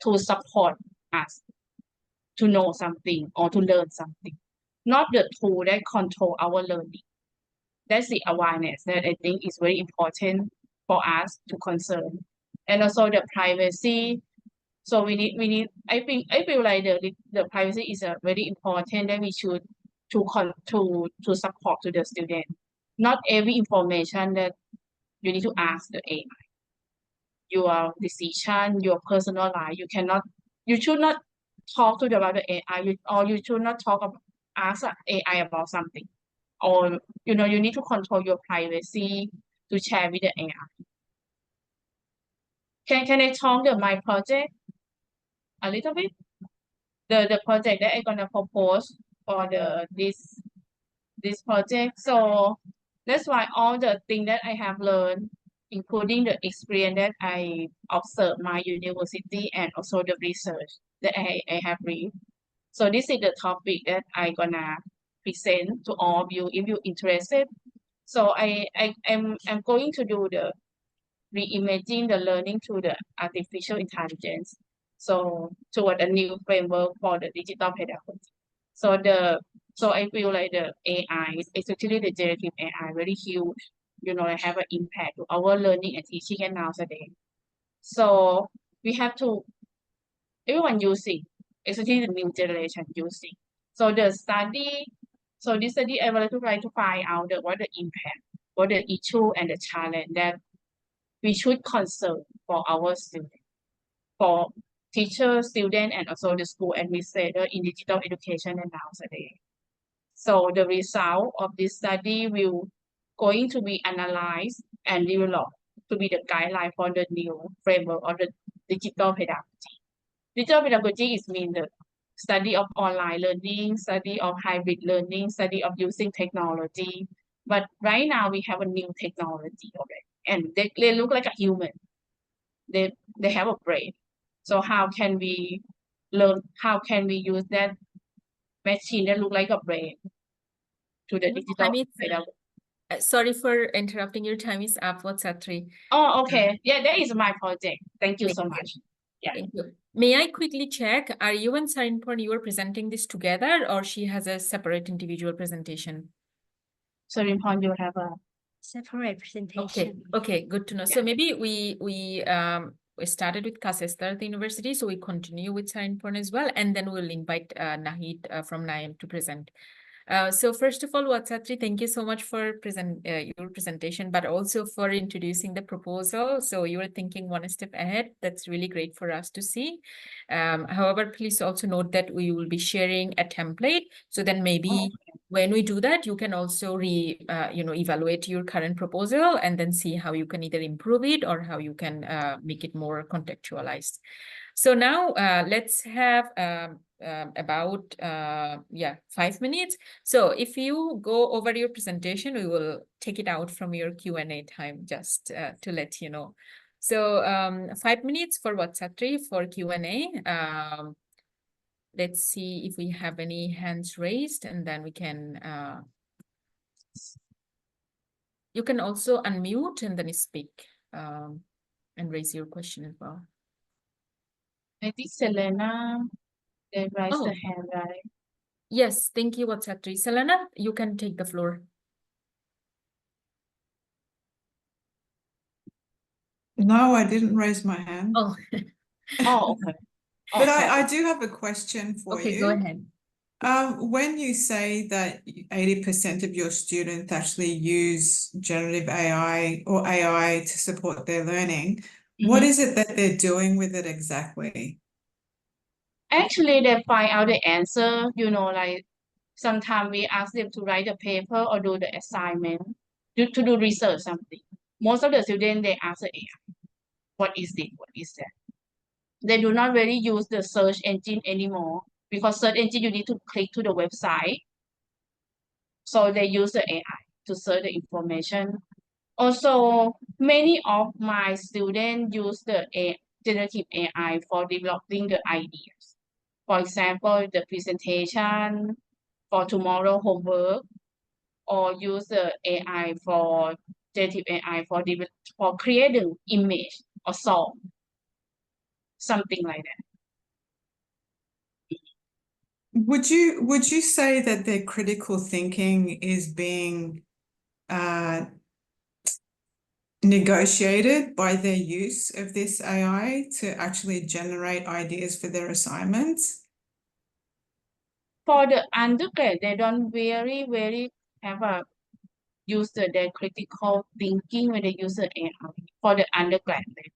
to support us to know something or to learn something, not the tool that control our learning. That's the awareness that I think is very important for us to concern. And also the privacy. So we need, I feel like the privacy is a very important, that we should to support to the student. Not every information that you need to ask the AI. Your decision, your personal life, you should not talk to about the AI, or you should not ask AI about something, or you need to control your privacy to share with the AI. Can I talk about my project a little bit? The project that I'm gonna propose for this project. So that's why all the things that I have learned, including the experience that I observed my university and also the research that I have read. So this is the topic that I'm gonna present to all of you if you're interested. So I'm going to do the reimagine the learning through the artificial intelligence. So toward a new framework for the digital pedagogy. So I feel like the AI, especially the generative AI, very huge. Have an impact to our learning and teaching and nowadays. So we have to everyone using, especially the new generation using. So this study I wanted to try to find out what the impact, what the issue and the challenge that we should concern for our students, for teachers, students, and also the school administrator in digital education and nowadays. So the result of this study will going to be analyzed and developed to be the guideline for the new framework of the digital pedagogy. Digital pedagogy is mean the study of online learning, study of hybrid learning, study of using technology. But right now we have a new technology already, and they look like a human. They have a brain. So how can we learn? How can we use that machine that look like a brain to the digital pedagogy? Sorry for interrupting. Your time is up. What's that three? Oh, okay. Yeah, that is my project. Thank you so much. Yeah. Thank you. May I quickly check, are you and Sarinporn, you are presenting this together, or she has a separate individual presentation? Sarinporn, you have a separate presentation. Okay, good to know. So maybe we started with Kasestar at the university, so we continue with Sarinporn as well, and then we'll invite Nahid from NIAM to present. So first of all, Watsatri, thank you so much for your presentation, but also for introducing the proposal. So you were thinking one step ahead. That's really great for us to see. However, please also note that we will be sharing a template. So then maybe when we do that, you can also evaluate your current proposal and then see how you can either improve it or how you can make it more contextualized. So now let's have about 5 minutes. So if you go over your presentation, we will take it out from your Q&A time, just to let you know. So 5 minutes for Watsatri for Q&A. Let's see if we have any hands raised, and then we can you can also unmute and then speak and raise your question as well. I think Selena, they raised the hand, right? Yes, thank you, Watsatri. Selena, you can take the floor. No, I didn't raise my hand. Oh, Oh, okay. But I do have a question for you. Okay, go ahead. When you say that 80% of your students actually use generative AI or AI to support their learning, what is it that they're doing with it exactly? Actually, they find out the answer, like sometimes we ask them to write a paper or do the assignment, to do research something. Most of the students, they ask the AI, what is it? What is that? They do not really use the search engine anymore, because search engine, you need to click to the website. So they use the AI to search the information. Also, many of my students use the generative AI for developing the ideas. For example, the presentation for tomorrow homework, or use the AI for generative AI for creating image or song, something like that. Would you say that their critical thinking is being negotiated by their use of this AI to actually generate ideas for their assignments? For the undergrad, they don't very have a user their critical thinking when they use the AI for the undergrad level.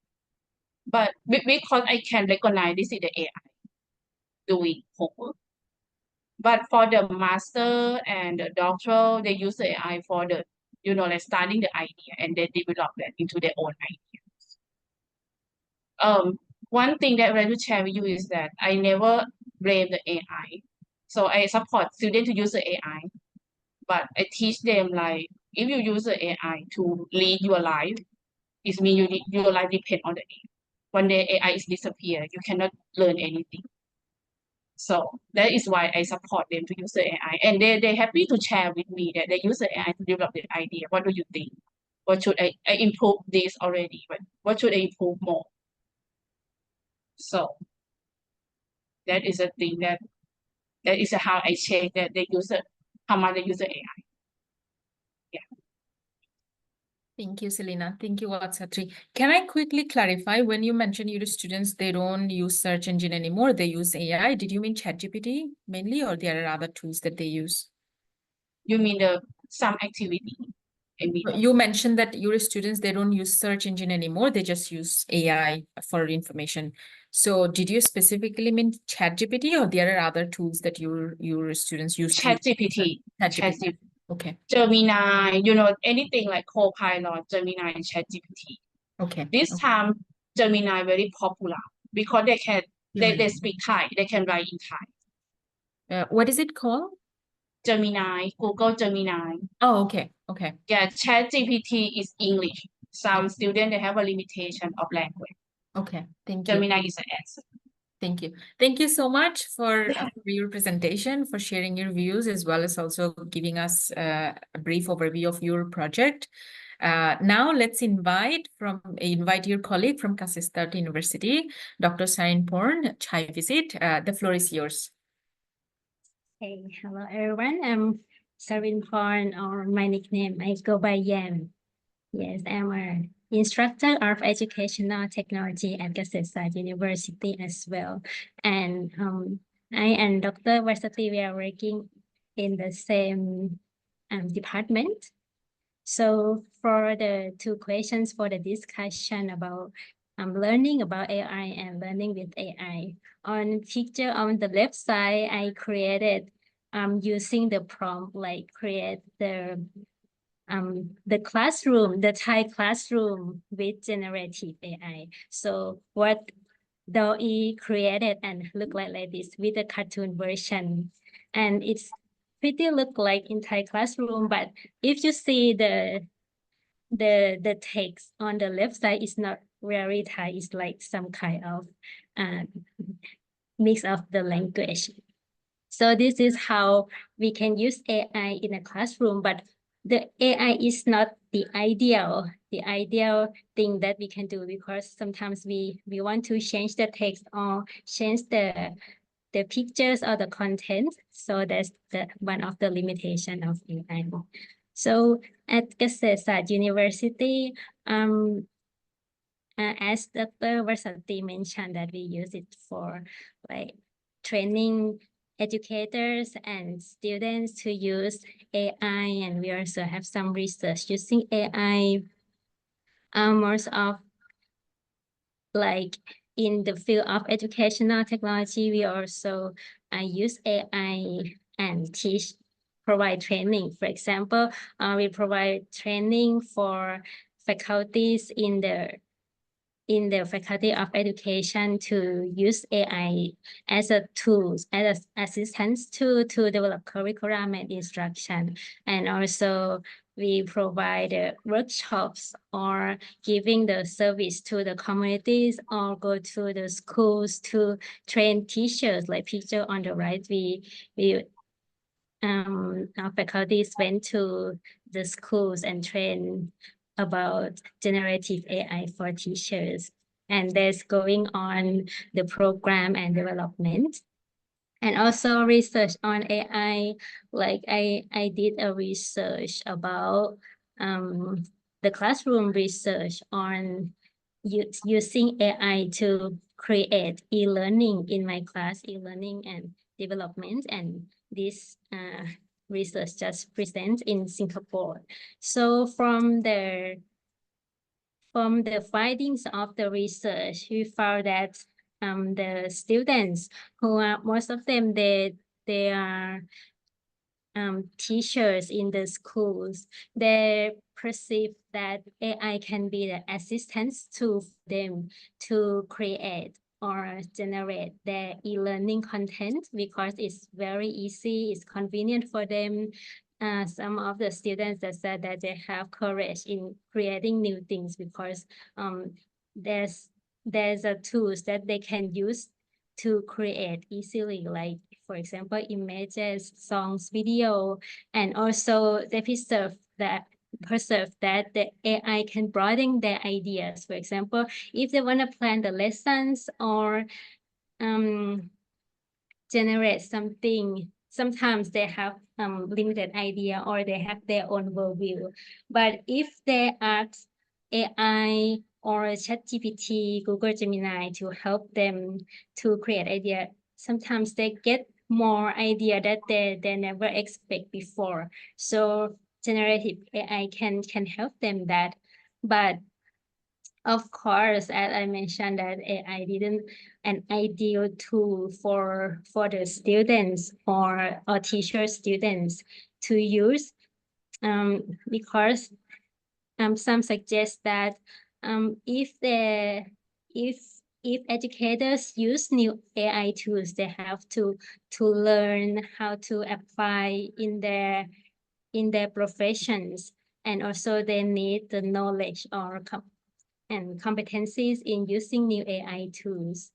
But because I can recognize this is the AI doing homework. But for the master and the doctoral, they use the AI for the, like starting the idea and they develop that into their own idea. One thing that I want to share with you is that I never blame the AI. So I support students to use the AI, but I teach them like if you use the AI to lead your life, it means your life depends on the AI. One day AI is disappear, you cannot learn anything. So that is why I support them to use the AI. And they're happy to share with me that they use the AI to develop the idea. What do you think? What should I improve this already, but what should I improve more? So that is a thing that is how I check that they use it, how much they use the AI. Thank you, Selena. Thank you, Vatsatri. Can I quickly clarify, when you mentioned your students, they don't use search engine anymore, they use AI. Did you mean ChatGPT mainly, or there are other tools that they use? You mean some activity? I mean, You mentioned that your students, they don't use search engine anymore, they just use AI for information. So did you specifically mean ChatGPT, or there are other tools that your students use? ChatGPT. ChatGPT. Okay. Gemini, anything like Copilot, Gemini, and ChatGPT. Okay. This time, Gemini very popular because they speak Thai, they can write in Thai. What is it called? Gemini, Google Gemini. Oh, okay. Okay. Yeah, ChatGPT is English. Some students, they have a limitation of language. Okay. Thank you. Gemini is an answer. Thank you. Thank you so much for your presentation, for sharing your views, as well as also giving us a brief overview of your project. Now let's invite your colleague from Kasistart University, Dr. Sarin Porn, Chai Visit. The floor is yours. Hey, hello everyone. I'm Sarin Porn, or my nickname I go by Yam. Yes, I'm an instructor of educational technology at Kasistart University as well. And I and Dr. Varsati, we are working in the same department. So for the two questions for the discussion about learning about AI and learning with AI. On picture on the left side, I created using the prompt, like create the classroom, the Thai classroom with generative AI. So what DALL-E created and look like this with the cartoon version. And it's pretty look like in Thai classroom, but if you see the text on the left side is not very Thai, it's like some kind of mix of the language. So this is how we can use AI in a classroom, but the AI is not the ideal thing that we can do, because sometimes we want to change the text or change the pictures or the content. So that's one of the limitation of AI. So at Kasistart University, as Dr. Varsati mentioned, that we use it for like training educators and students to use AI, and we also have some research using AI. Most of like in the field of educational technology, we also use AI and provide training. For example, we provide training for faculties in the Faculty of Education to use AI as a tool, as an assistance to develop curriculum and instruction. And also we provide workshops or giving the service to the communities or go to the schools to train teachers, like picture on the right. Our faculties went to the schools and trained about generative AI for teachers. And there's going on the program and development. And also research on AI, like I did a research about the classroom research on using AI to create e-learning in my class, e-learning and development. And this research just presented in Singapore. So from the findings of the research, we found that the students who are, most of them, they are teachers in the schools, they perceive that AI can be the assistance tool for them to create or generate their e-learning content because it's very easy, it's convenient for them. Some of the students that said that they have courage in creating new things because there's a tools that they can use to create easily, like for example, images, songs, video, and also they perceive that the AI can broaden their ideas. For example, if they want to plan the lessons or generate something, sometimes they have limited idea or they have their own worldview. But if they ask AI or ChatGPT, Google Gemini to help them to create idea, sometimes they get more idea that they never expect before. So generative AI can help them that. But of course, as I mentioned, that AI didn't an ideal tool for the students or teacher students to use, because some suggest that if educators use new AI tools, they have to learn how to apply in their professions, and also they need the knowledge or and competencies in using new AI tools,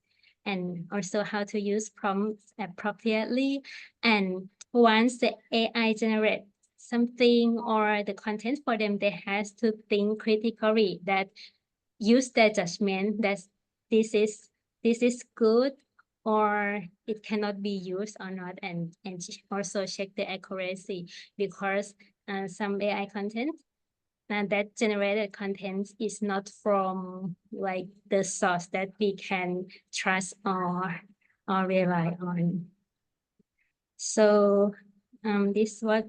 and also how to use prompts appropriately. And once the AI generates something or the content for them, they have to think critically, that use their judgment that this is good or it cannot be used or not, and also check the accuracy, because some AI content and that generated content is not from like the source that we can trust or rely on. So this was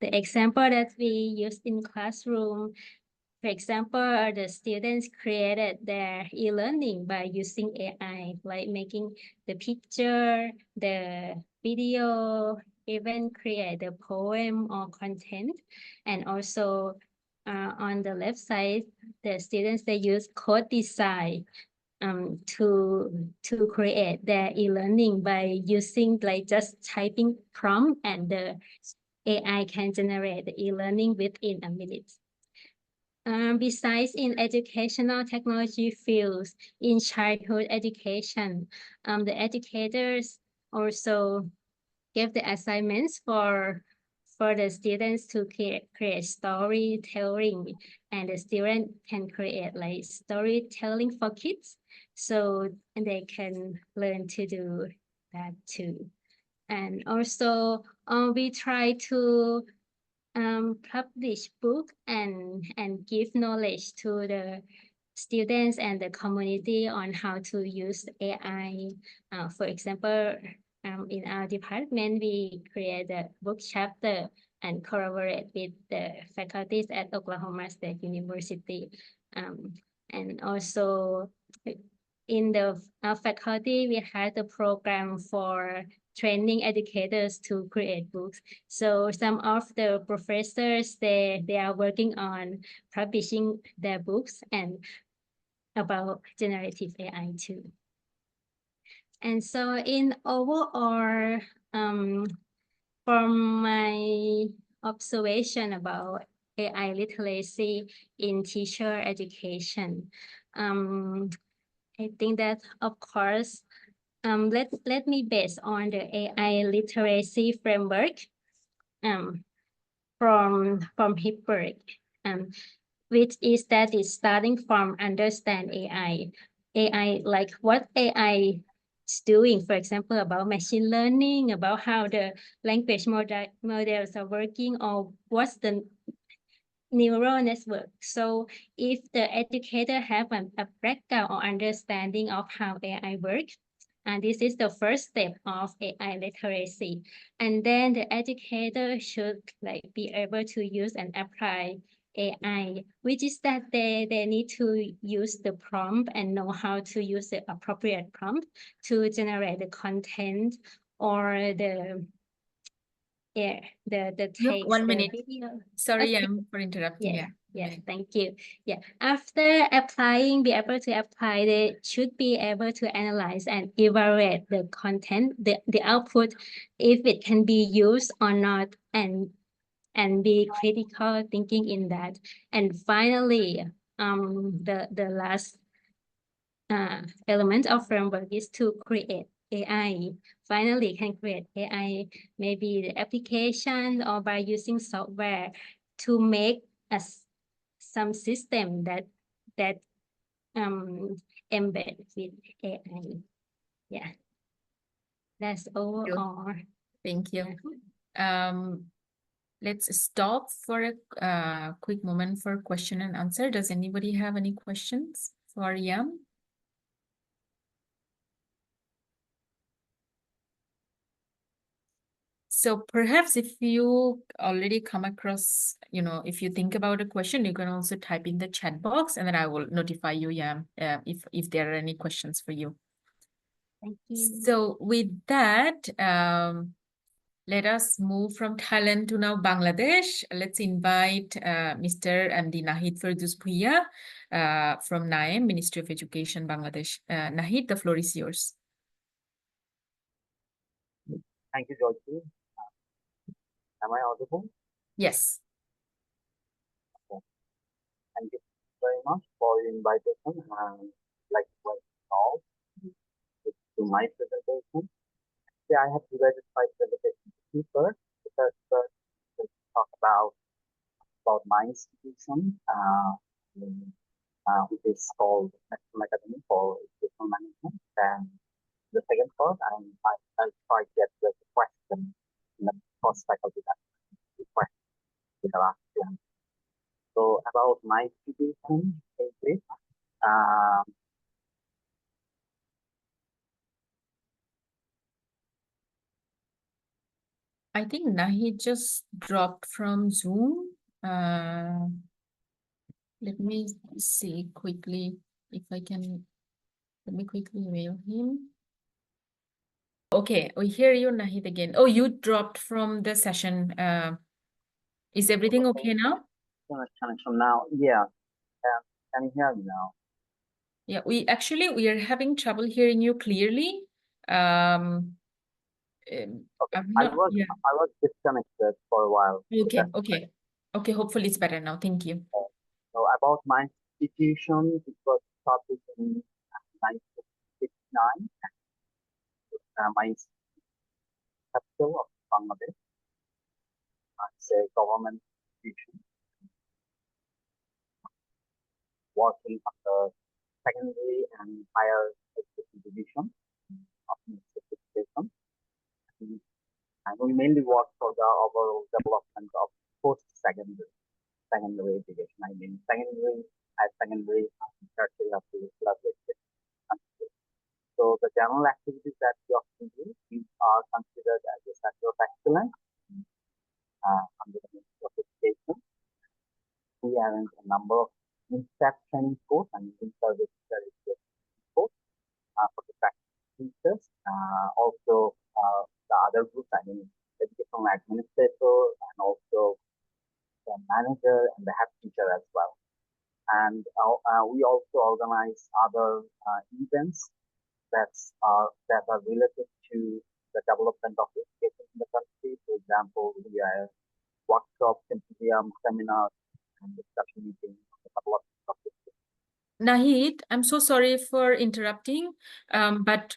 the example that we used in classroom. For example, the students created their e-learning by using AI, like making the picture, the video, even create the poem or content. And also on the left side, the students, they use code design to create their e-learning by using like just typing prompt, and the AI can generate the e-learning within a minute. Besides in educational technology fields, in childhood education, the educators also give the assignments for the students to create storytelling, and the student can create like storytelling for kids, so they can learn to do that too. And also we try to publish book and give knowledge to the students and the community on how to use AI. For example, in our department, we create a book chapter and collaborate with the faculties at Oklahoma State University. And also in the faculty, we had a program for training educators to create books. So some of the professors, they are working on publishing their books and about generative AI too. And so in overall, from my observation about AI literacy in teacher education, I think that of course, let me base on the AI literacy framework from Hipberg, which is that is starting from understand AI. AI, like what AI is doing, for example, about machine learning, about how the language models are working, or what's the neural network. So if the educator have a background or understanding of how AI works, And this is the first step of AI literacy. And then the educator should be able to use and apply AI, which is that they need to use the prompt and know how to use the appropriate prompt to generate the content or the text. 1 minute. Video. Sorry, Okay. for interrupting. Yeah, thank you. Yeah, after applying, be able to apply, they should be able to analyze and evaluate the content, the output, if it can be used or not, and be critical thinking in that. And finally, the last element of framework is to create AI. Finally, can create AI, maybe the application or by using software to make some system that embed with AI. Yeah, that's overall. Thank you. Let's stop for a quick moment for question and answer. Does anybody have any questions for Yam? So perhaps if you already come across, if you think about a question, you can also type in the chat box and then I will notify you, Yam, if there are any questions for you. Thank you. So with that, let us move from Thailand to now Bangladesh. Let's invite Mr. MD Nahid Ferdous-Bhuiya from NAEM, Ministry of Education, Bangladesh. Nahid, the floor is yours. Thank you, Georgie. Am I audible? Yes. Okay. Thank you very much for your invitation and like to welcome all to my presentation. Yeah, I have divided my presentation into two parts. The first part will talk about my institution, which is called National Academy for Educational Management. And the second part, I'll try to get the question in the first faculty that the question we have asked. So about my institution in brief, I think Nahid just dropped from Zoom. Let me see quickly if I can. Let me quickly mail him. Okay, we hear you, Nahid, again. Oh, you dropped from the session. Is everything okay now? Connection now. Yeah. Can you hear me now? Yeah, we are having trouble hearing you clearly. Okay. I was disconnected for a while. Okay, hopefully it's better now. Thank you. So about my institution, it was established in 1969. My capital of Bangladesh. It's a government institution working under secondary and higher education division of Ministry of Education. And we mainly work for the overall development of post-secondary education. I mean, secondary, tertiary up to graduate. So the general activities that we often do, these are considered as a center of excellence under the Ministry of Education. We arrange a number of in-depth training courses and in-service courses for the practice teachers. Also, the other groups, I mean, educational administrator and also the manager and the head teacher as well. And we also organize other events that are related to the development of education in the country. For example, we are workshops, symposium, seminars, and discussion meetings on the development of education. Nahid, I'm so sorry for interrupting, but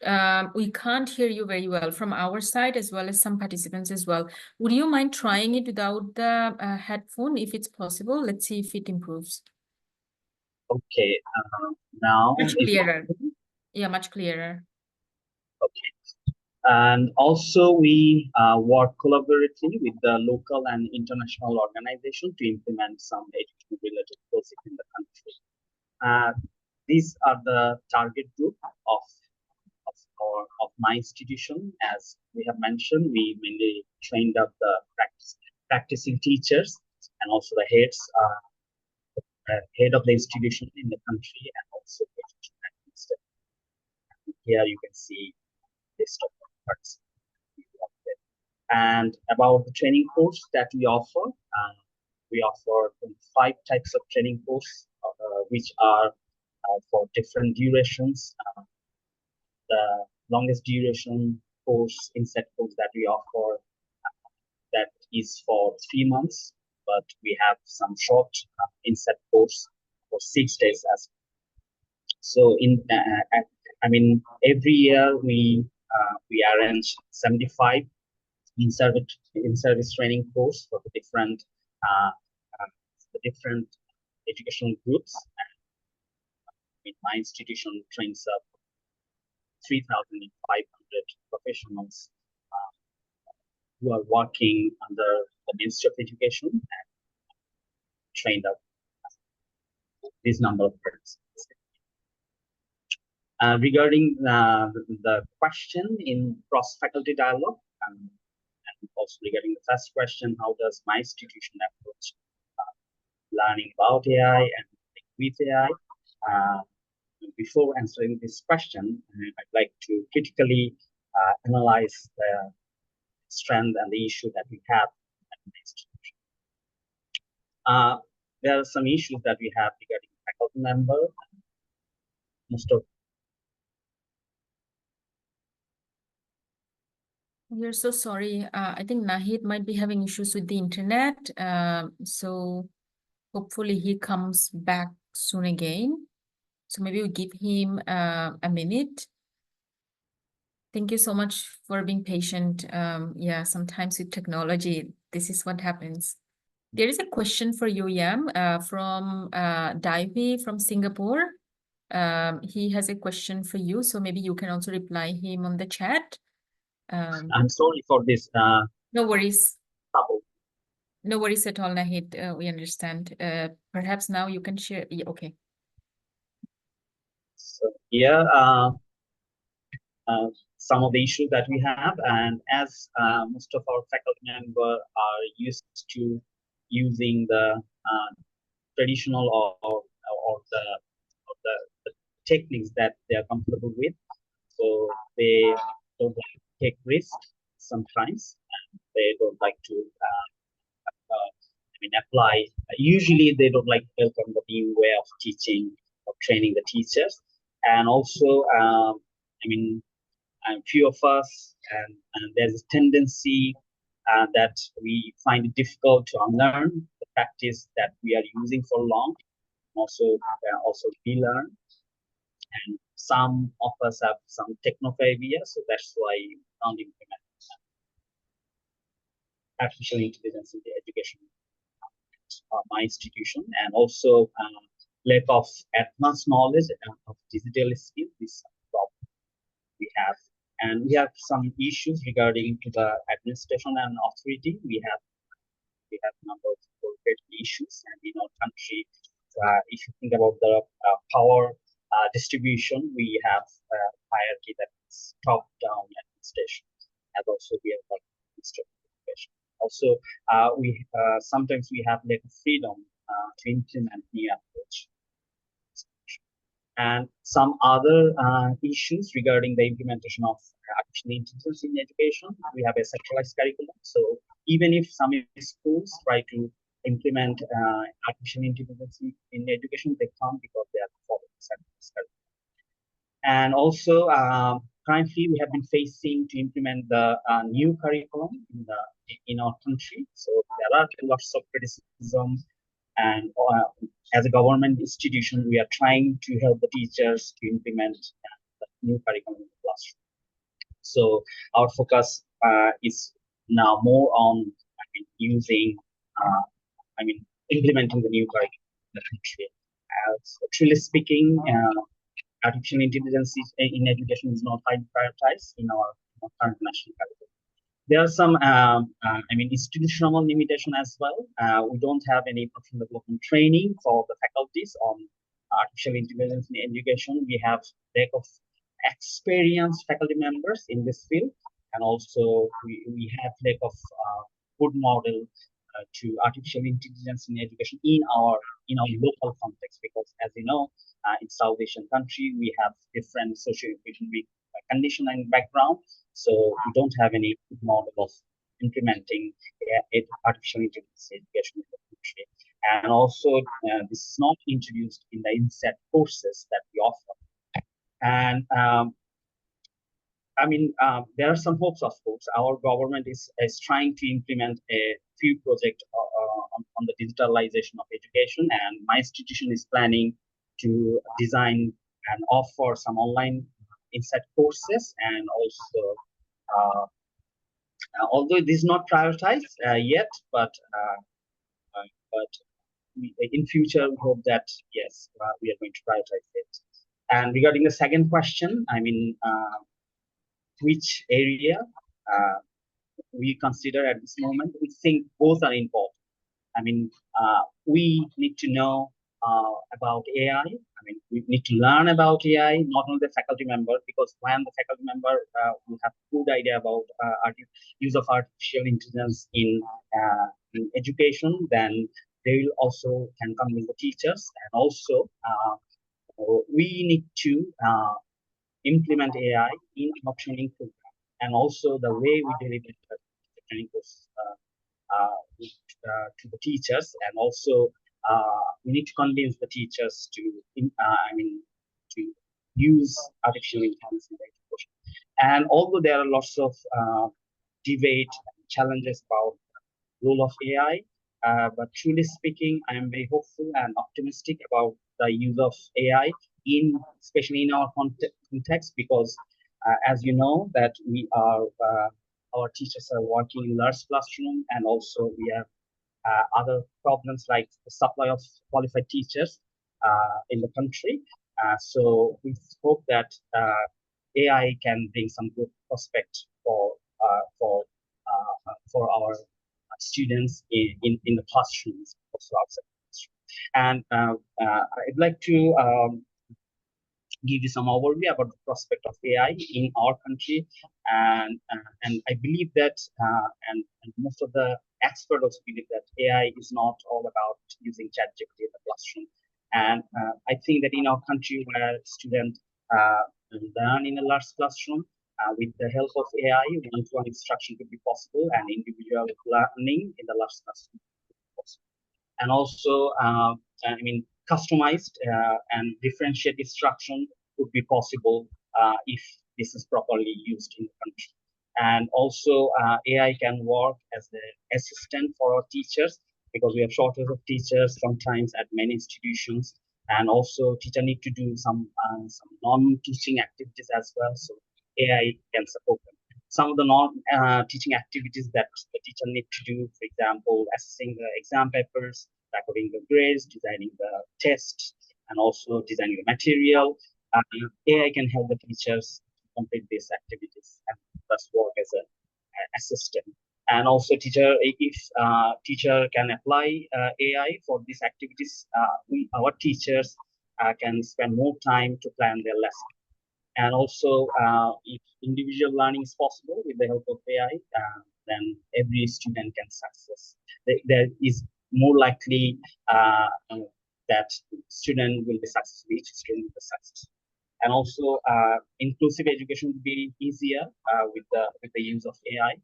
we can't hear you very well from our side as well as some participants as well. Would you mind trying it without the headphone if it's possible? Let's see if it improves. Okay, now much clearer. Yeah, much clearer. Okay. And also we work collaboratively with the local and international organizations to implement some education-related projects in the country. These are the target group of my institution, as we have mentioned, we mainly trained up the practicing teachers and also the head of the institution in the country, and also here you can see list of parts. And about the training course that we offer 5 types of training course, which are for different durations. The longest duration course, inset course that we offer, that is for 3 months, but we have some short inset course for 6 days as well. So every year we arrange 75 in-service training course for the different educational groups. My institution trains up 3,500 professionals who are working under the Ministry of Education and trained up this number of persons. Regarding the question in cross-faculty dialogue, and also regarding the first question, how does my institution approach learning about AI and with AI? Before answering this question, I'd like to critically analyze the strength and the issue that we have at the institution. There are some issues that we have regarding faculty member. Most of We're so sorry. I think Nahid might be having issues with the internet. So hopefully he comes back soon again. So maybe we'll give him a minute. Thank you so much for being patient. Yeah, sometimes with technology, this is what happens. There is a question for you, Yam, from Davy from Singapore. He has a question for you, so maybe you can also reply him on the chat. I'm sorry for this. No worries. Trouble. No worries at all, Nahid. We understand. Perhaps now you can share. Yeah, okay. So here, some of the issues that we have, and as most of our faculty members are used to using the traditional or the techniques that they are comfortable with, so they don't like to take risks sometimes, and they don't like to apply. Usually, they don't like to welcome the new way of teaching or training the teachers, and also, few of us, and there's a tendency that we find it difficult to unlearn the practice that we are using for long, also relearn. And some of us have some technophobia, so that's why we can't implement artificial intelligence in the education of my institution, and also lack of advanced knowledge of digital skills. This problem we have. And we have some issues regarding to the administration and authority. We have a number of issues, and in our country, if you think about the power distribution, we have a hierarchy that is top-down administration, and also we have Ministry of Education. Also, sometimes we have lack of freedom to implement new approach. And some other issues regarding the implementation of artificial intelligence in education. We have a centralized curriculum. So even if some schools try to implement artificial intelligence in education, they can't because they are following centralized curriculum. And also, currently, we have been facing to implement the new curriculum in our country. So there are lots of criticism. And as a government institution, we are trying to help the teachers to implement the new curriculum in the classroom. So our focus is now more on implementing the new curriculum in the country. Truly speaking, artificial intelligence in education is not highly prioritized in our current national curriculum. There are some, institutional limitation as well. We don't have any professional development training for the faculties on artificial intelligence in education. We have lack of experienced faculty members in this field, and also we have lack of good model to artificial intelligence in education in our local context, because as you know, in South Asian country we have different socio-economic condition and background, so we don't have any good model of implementing artificial intelligence education in the country. And also this is not introduced in the inset courses that we offer. And I mean, there are some hopes, of course. Our government is trying to implement a few projects on the digitalization of education, and my institution is planning to design and offer some online inset courses, and also although it is not prioritized yet, but in future we hope that yes, we are going to prioritize it. And regarding the second question, I mean, which area we consider at this moment, we think both are important. I mean, we need to know about AI. I mean, we need to learn about AI, not only the faculty member, because when the faculty member will have good idea about use of artificial intelligence in education, then they will also can convince the teachers. And also, we need to implement AI in our training program, and also the way we deliver the training course to the teachers, and also we need to convince the teachers to to use artificial intelligence in the education. And although there are lots of debate and challenges about the role of AI, but truly speaking, I am very hopeful and optimistic about the use of AI especially in our context, because as you know that we are our teachers are working in large classroom, and also we have other problems like the supply of qualified teachers in the country. So we hope that AI can bring some good prospect for our students in the classrooms, also outside the classroom. And I'd like to give you some overview about the prospect of AI in our country, and I believe that and most of the experts also believe that AI is not all about using ChatGPT in the classroom. And I think that in our country, where students learn in a large classroom, with the help of AI, one-to-one instruction could be possible, and individual learning in the large classroom could be possible. And also, I mean, customized and differentiated instruction would be possible if this is properly used in the country. And also, AI can work as an assistant for our teachers, because we have shortage of teachers sometimes at many institutions, and also teacher need to do some non-teaching activities as well. So AI can support them. Some of the non-teaching activities that the teacher need to do, for example, assessing the exam papers, recording the grades, designing the test, and also designing the material. AI can help the teachers complete these activities and thus work as an assistant. And also, if teacher can apply AI for these activities, our teachers can spend more time to plan their lesson. And also, if individual learning is possible with the help of AI, then every student can success. There is more likely that student will be successful, each student will be successful. And also, inclusive education will be easier with the use of AI,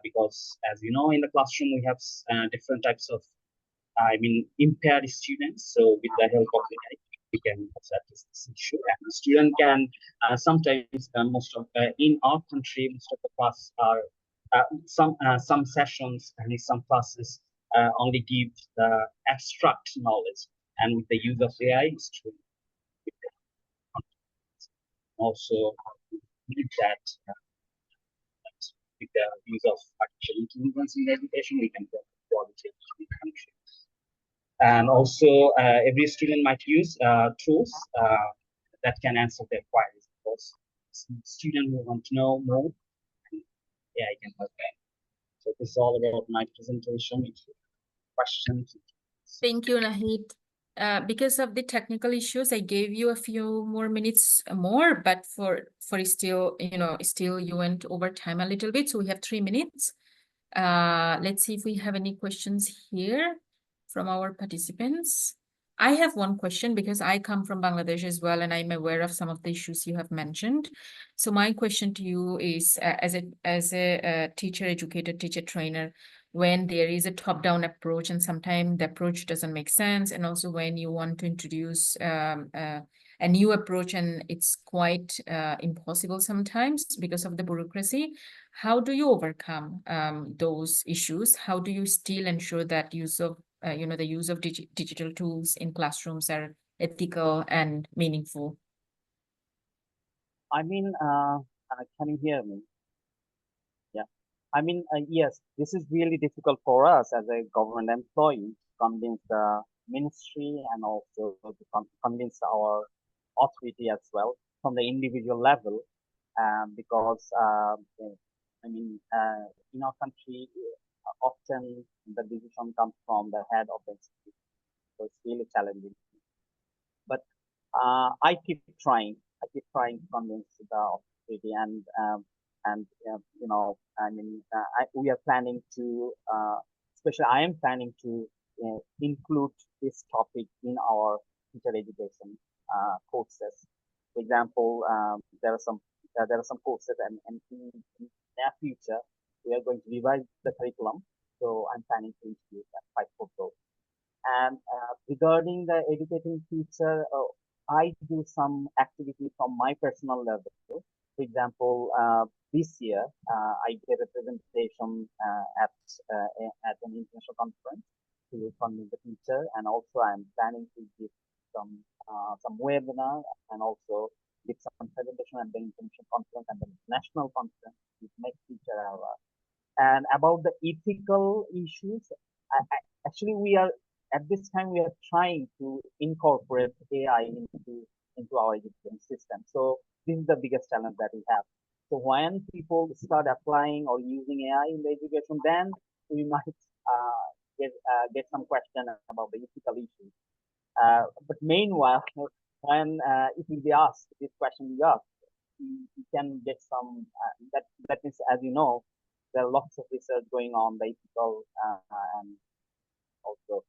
because as you know, in the classroom we have different types of, impaired students. So with the help of AI, we can address this issue, and the student can sometimes in our country, most of the classes are some sessions and some classes only give the abstract knowledge, and with the use of AI, it's true. Also, with that, with the use of artificial intelligence in education, we can get quality in the country. And also, every student might use tools that can answer their queries, because students who want to know more, AI can help them. So this is all about my presentation. If you have questions. Thank you, Nahid. because of the technical issues, I gave you a few more minutes more, but for still, still you went over time a little bit, so we have 3 minutes. Let's see if we have any questions here from our participants. I have one question because I come from Bangladesh as well, and I'm aware of some of the issues you have mentioned. So my question to you is, as a teacher, educator, teacher trainer, when there is a top-down approach and sometimes the approach doesn't make sense, and also when you want to introduce a new approach and it's quite impossible sometimes because of the bureaucracy, how do you overcome those issues? How do you still ensure that use of the use of digital tools in classrooms are ethical and meaningful? I mean, can you hear me? Yeah. I mean, yes, this is really difficult for us as a government employee to convince the ministry and also to convince our authority as well from the individual level, because I mean, in our country, often the decision comes from the head of the institute, so it's really challenging. But I keep trying. I keep trying to convince the authority, I mean, we are planning to, especially I am planning to include this topic in our teacher education courses. For example, there are some courses, and in near future we are going to revise the curriculum. So I'm planning to introduce that 5 and regarding the educating teacher, I do some activity from my personal level. For example, this year I gave a presentation at an international conference to convince the teacher, and also I'm planning to give some webinar and also give some presentation at the international conference and the national conference to make teacher aware. And about the ethical issues, actually we are at this time we are trying to incorporate AI into our education system. So this is the biggest challenge that we have. So when people start applying or using AI in the education, then we might get some question about the ethical issues. But meanwhile, when it will be asked, this question will be asked, you can get some that is, as you know, there are lots of research going on the ethical and also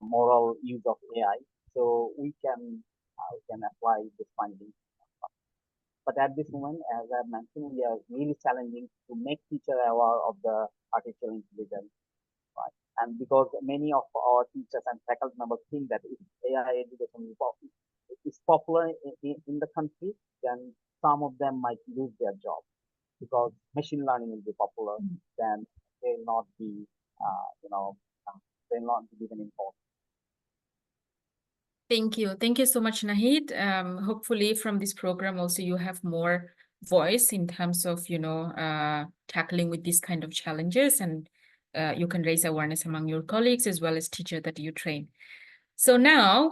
moral use of AI. So we can apply this finding. But at this moment, as I mentioned, we are really challenging to make teacher aware of the artificial intelligence. Right? And because many of our teachers and faculty members think that if AI education is popular in the country, then some of them might lose their job because machine learning will be popular, then they will not be, they will not be given importance. Thank you. Thank you so much, Nahid. Hopefully from this program also you have more voice in terms of, tackling with these kind of challenges, and you can raise awareness among your colleagues as well as teachers that you train. So now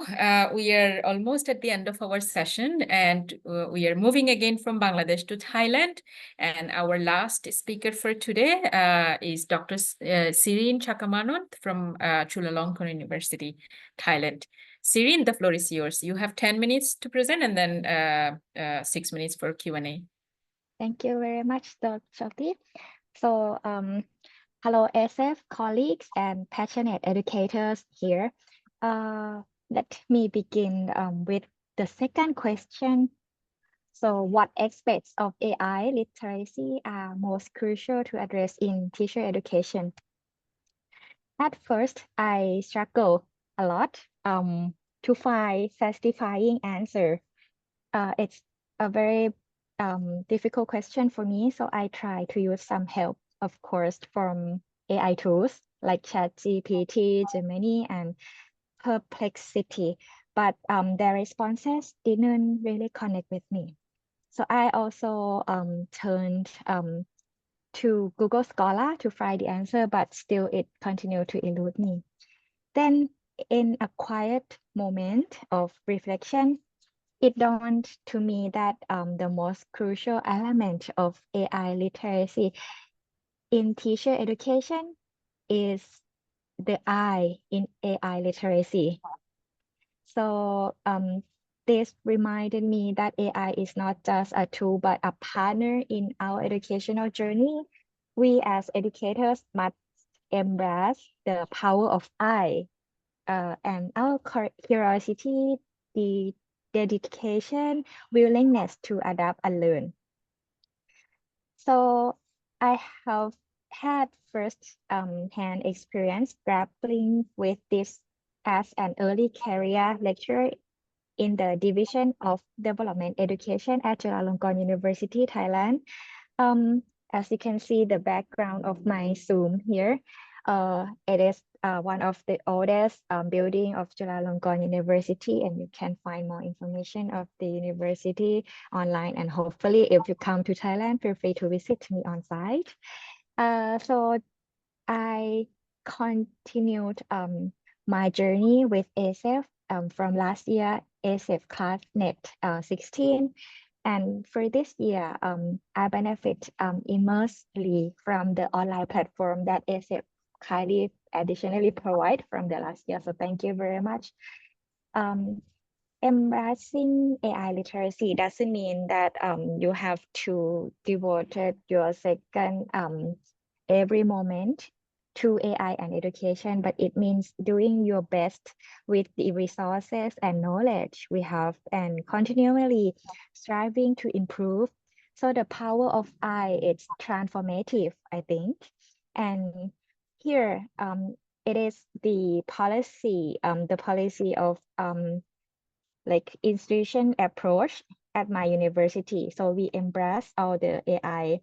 we are almost at the end of our session, and we are moving again from Bangladesh to Thailand. And our last speaker for today is Dr. Sirin Chakamanont from Chulalongkorn University, Thailand. Sirin, the floor is yours. You have 10 minutes to present and then 6 minutes for Q&A. Thank you very much, Dr. Shakti. So, hello, ASEF colleagues and passionate educators here. Let me begin with the second question. So what aspects of AI literacy are most crucial to address in teacher education? At first, I struggle a lot to find satisfying answer. It's a very difficult question for me, so I try to use some help, of course, from AI tools like ChatGPT, Gemini, and Perplexity, but their responses didn't really connect with me. So I also turned to Google Scholar to find the answer, but still it continued to elude me. Then in a quiet moment of reflection, it dawned to me that the most crucial element of AI literacy in teacher education is the I in AI literacy. So this reminded me that AI is not just a tool, but a partner in our educational journey. We as educators must embrace the power of I and our curiosity, the dedication, willingness to adapt and learn. So I have had first-hand experience grappling with this as an early career lecturer in the Division of Development Education at Chulalongkorn University, Thailand. As you can see the background of my Zoom here, it is one of the oldest building of Chulalongkorn University, and you can find more information of the university online. And hopefully, if you come to Thailand, feel free to visit me on site. So I continued my journey with ASEF from last year, ASEFClassNet17. And for this year, I benefit immensely from the online platform that ASEF kindly additionally provide from the last year. So thank you very much. Embracing AI literacy doesn't mean that you have to devote your second every moment to AI and education, but it means doing your best with the resources and knowledge we have and continually striving to improve. So the power of I is transformative, I think. And here it is the policy of like institution approach at my university. So we embrace all the AI.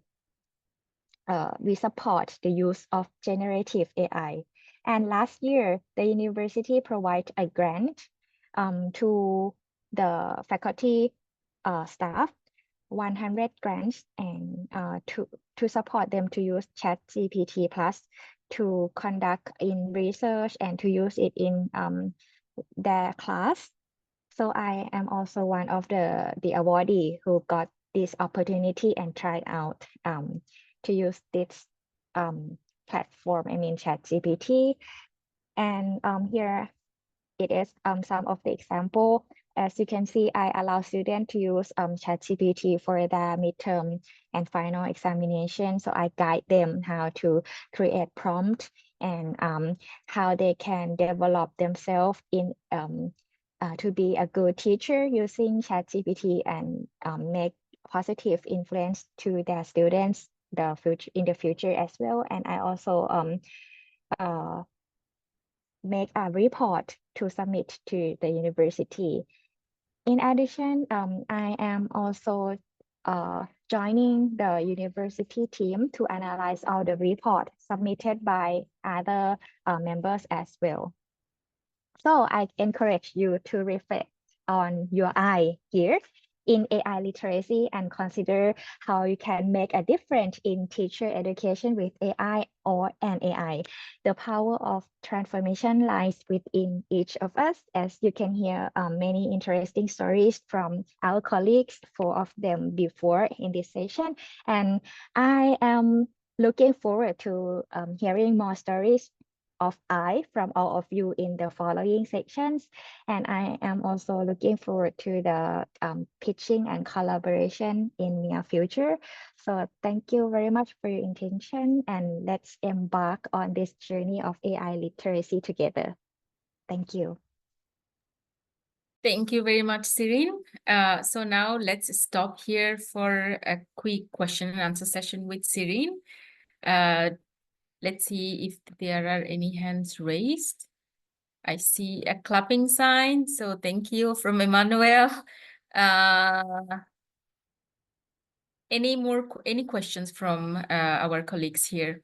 We support the use of generative AI. And last year, the university provided a grant to the faculty staff, 100 grants, and to support them to use ChatGPT Plus to conduct in research and to use it in their class. So I am also one of the awardee who got this opportunity and tried out to use this platform, ChatGPT. And here it is some of the example. As you can see, I allow students to use ChatGPT for their midterm and final examination. So I guide them how to create prompt and how they can develop themselves in to be a good teacher using ChatGPT and make positive influence to their students in the future as well. And I also make a report to submit to the university. In addition, I am also joining the university team to analyze all the report submitted by other members as well. So I encourage you to reflect on your I here in AI literacy and consider how you can make a difference in teacher education with AI or an AI. The power of transformation lies within each of us, as you can hear many interesting stories from our colleagues, 4 of them before in this session. And I am looking forward to hearing more stories of I from all of you in the following sections. And I am also looking forward to the pitching and collaboration in near future. So thank you very much for your attention, and let's embark on this journey of AI literacy together. Thank you. Thank you very much, Serene. So now let's stop here for a quick question and answer session with Serene. Let's see if there are any hands raised. I see a clapping sign, so thank you from Emmanuel. Any questions from our colleagues here?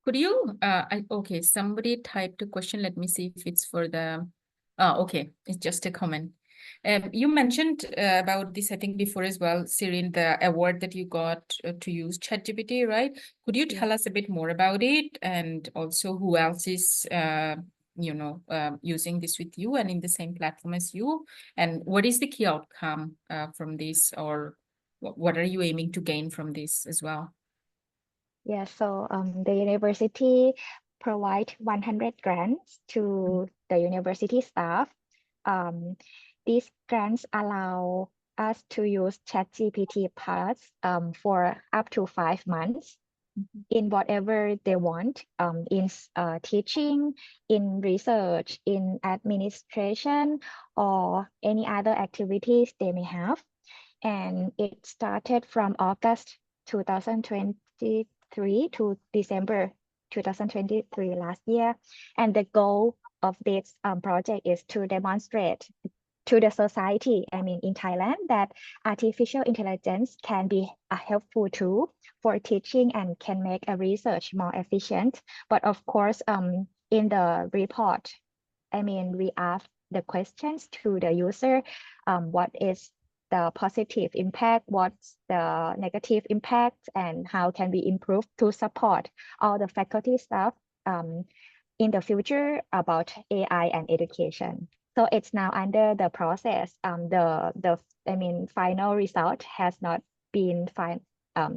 Could you, okay, somebody typed a question. Let me see if it's for the, okay, it's just a comment. You mentioned about this, I think, before as well, Serene, the award that you got to use ChatGPT, right? Could you tell us a bit more about it, and also who else is, using this with you and in the same platform as you? And what is the key outcome from this, or what are you aiming to gain from this as well? Yeah, so the university provide 100 grants to the university staff. These grants allow us to use ChatGPT Plus for up to 5 months in whatever they want, in teaching, in research, in administration, or any other activities they may have. And it started from August 2023 to December 2023 last year. And the goal of this project is to demonstrate to the society, I mean, in Thailand, that artificial intelligence can be a helpful tool for teaching and can make a research more efficient. But of course, in the report, I mean, we ask the questions to the user, what is the positive impact, what's the negative impact, and how can we improve to support all the faculty staff in the future about AI and education. So it's now under the process. Final result has not been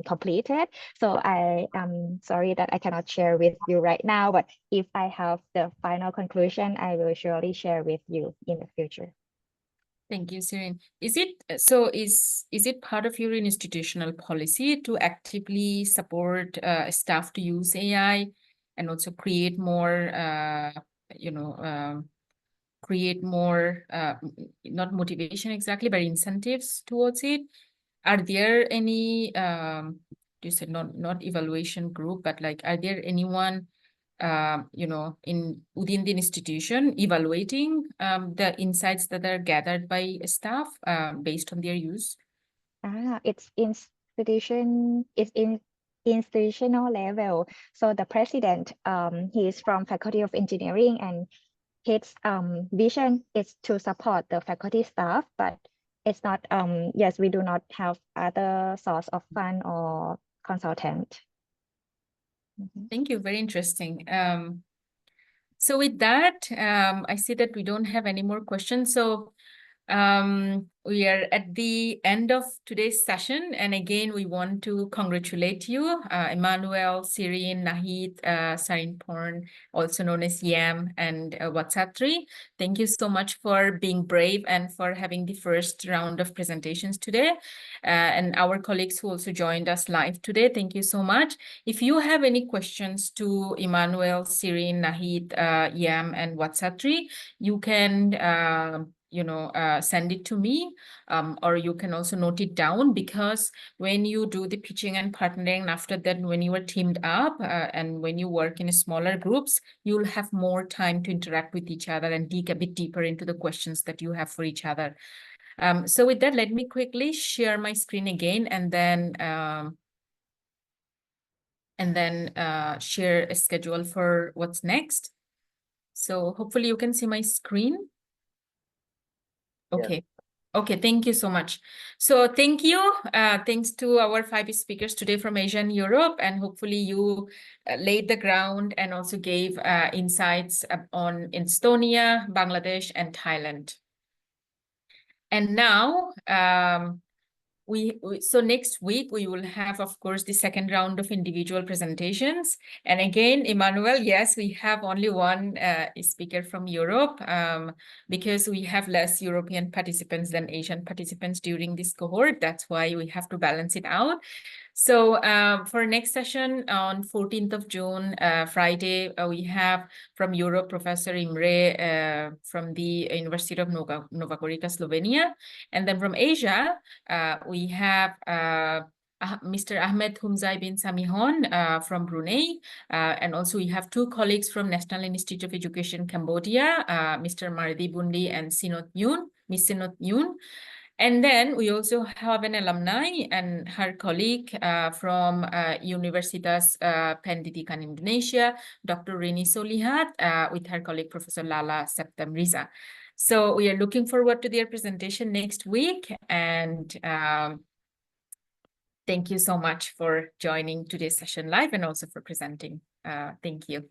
completed. So I am sorry that I cannot share with you right now, but if I have the final conclusion, I will surely share with you in the future. Thank you, Sirin. Is it part of your institutional policy to actively support staff to use AI and also create more, not motivation exactly, but incentives towards it? Are there any, you said not evaluation group, but like, are there anyone within the institution evaluating the insights that are gathered by staff based on their use? It's in institutional level. So the president, he is from Faculty of Engineering, and his vision is to support the faculty staff, but it's not, yes, we do not have other source of fund or consultant. Thank you, very interesting. So with that, I see that we don't have any more questions. So we are at the end of today's session. And again, we want to congratulate you, Emmanuel, Sirin, Nahid, Sarinporn, also known as Yam, and Watsatri. Thank you so much for being brave and for having the first round of presentations today. And our colleagues who also joined us live today, thank you so much. If you have any questions to Emmanuel, Sirin, Nahid, Yam, and Watsatri, you can send it to me, or you can also note it down, because when you do the pitching and partnering, after that, when you are teamed up and when you work in smaller groups, you'll have more time to interact with each other and dig a bit deeper into the questions that you have for each other. So with that, let me quickly share my screen again, and then share a schedule for what's next. So hopefully you can see my screen. Okay. Yes. Okay, thank you so much. So thank you. Thanks to our 5 speakers today from Asia and Europe, and hopefully you laid the ground and also gave insights on Estonia, Bangladesh, and Thailand. And now, so next week we will have, of course, the second round of individual presentations. And again, Emmanuel, yes, we have only one speaker from Europe, because we have less European participants than Asian participants during this cohort. That's why we have to balance it out. So for next session on 14th of June, Friday, we have from Europe, Professor Imre from the University of Nova Gorica, Slovenia. And then from Asia, we have Mr. Ahmed Humzai bin Samihon from Brunei. And also we have 2 colleagues from National Institute of Education, Cambodia, Mr. Mardi Bundi and Miss Sinot Yoon. And then we also have an alumni and her colleague from Universitas Pendidikan Indonesia, Dr. Rini Solihat, with her colleague, Professor Lala Septemriza. So we are looking forward to their presentation next week. And thank you so much for joining today's session live and also for presenting. Thank you.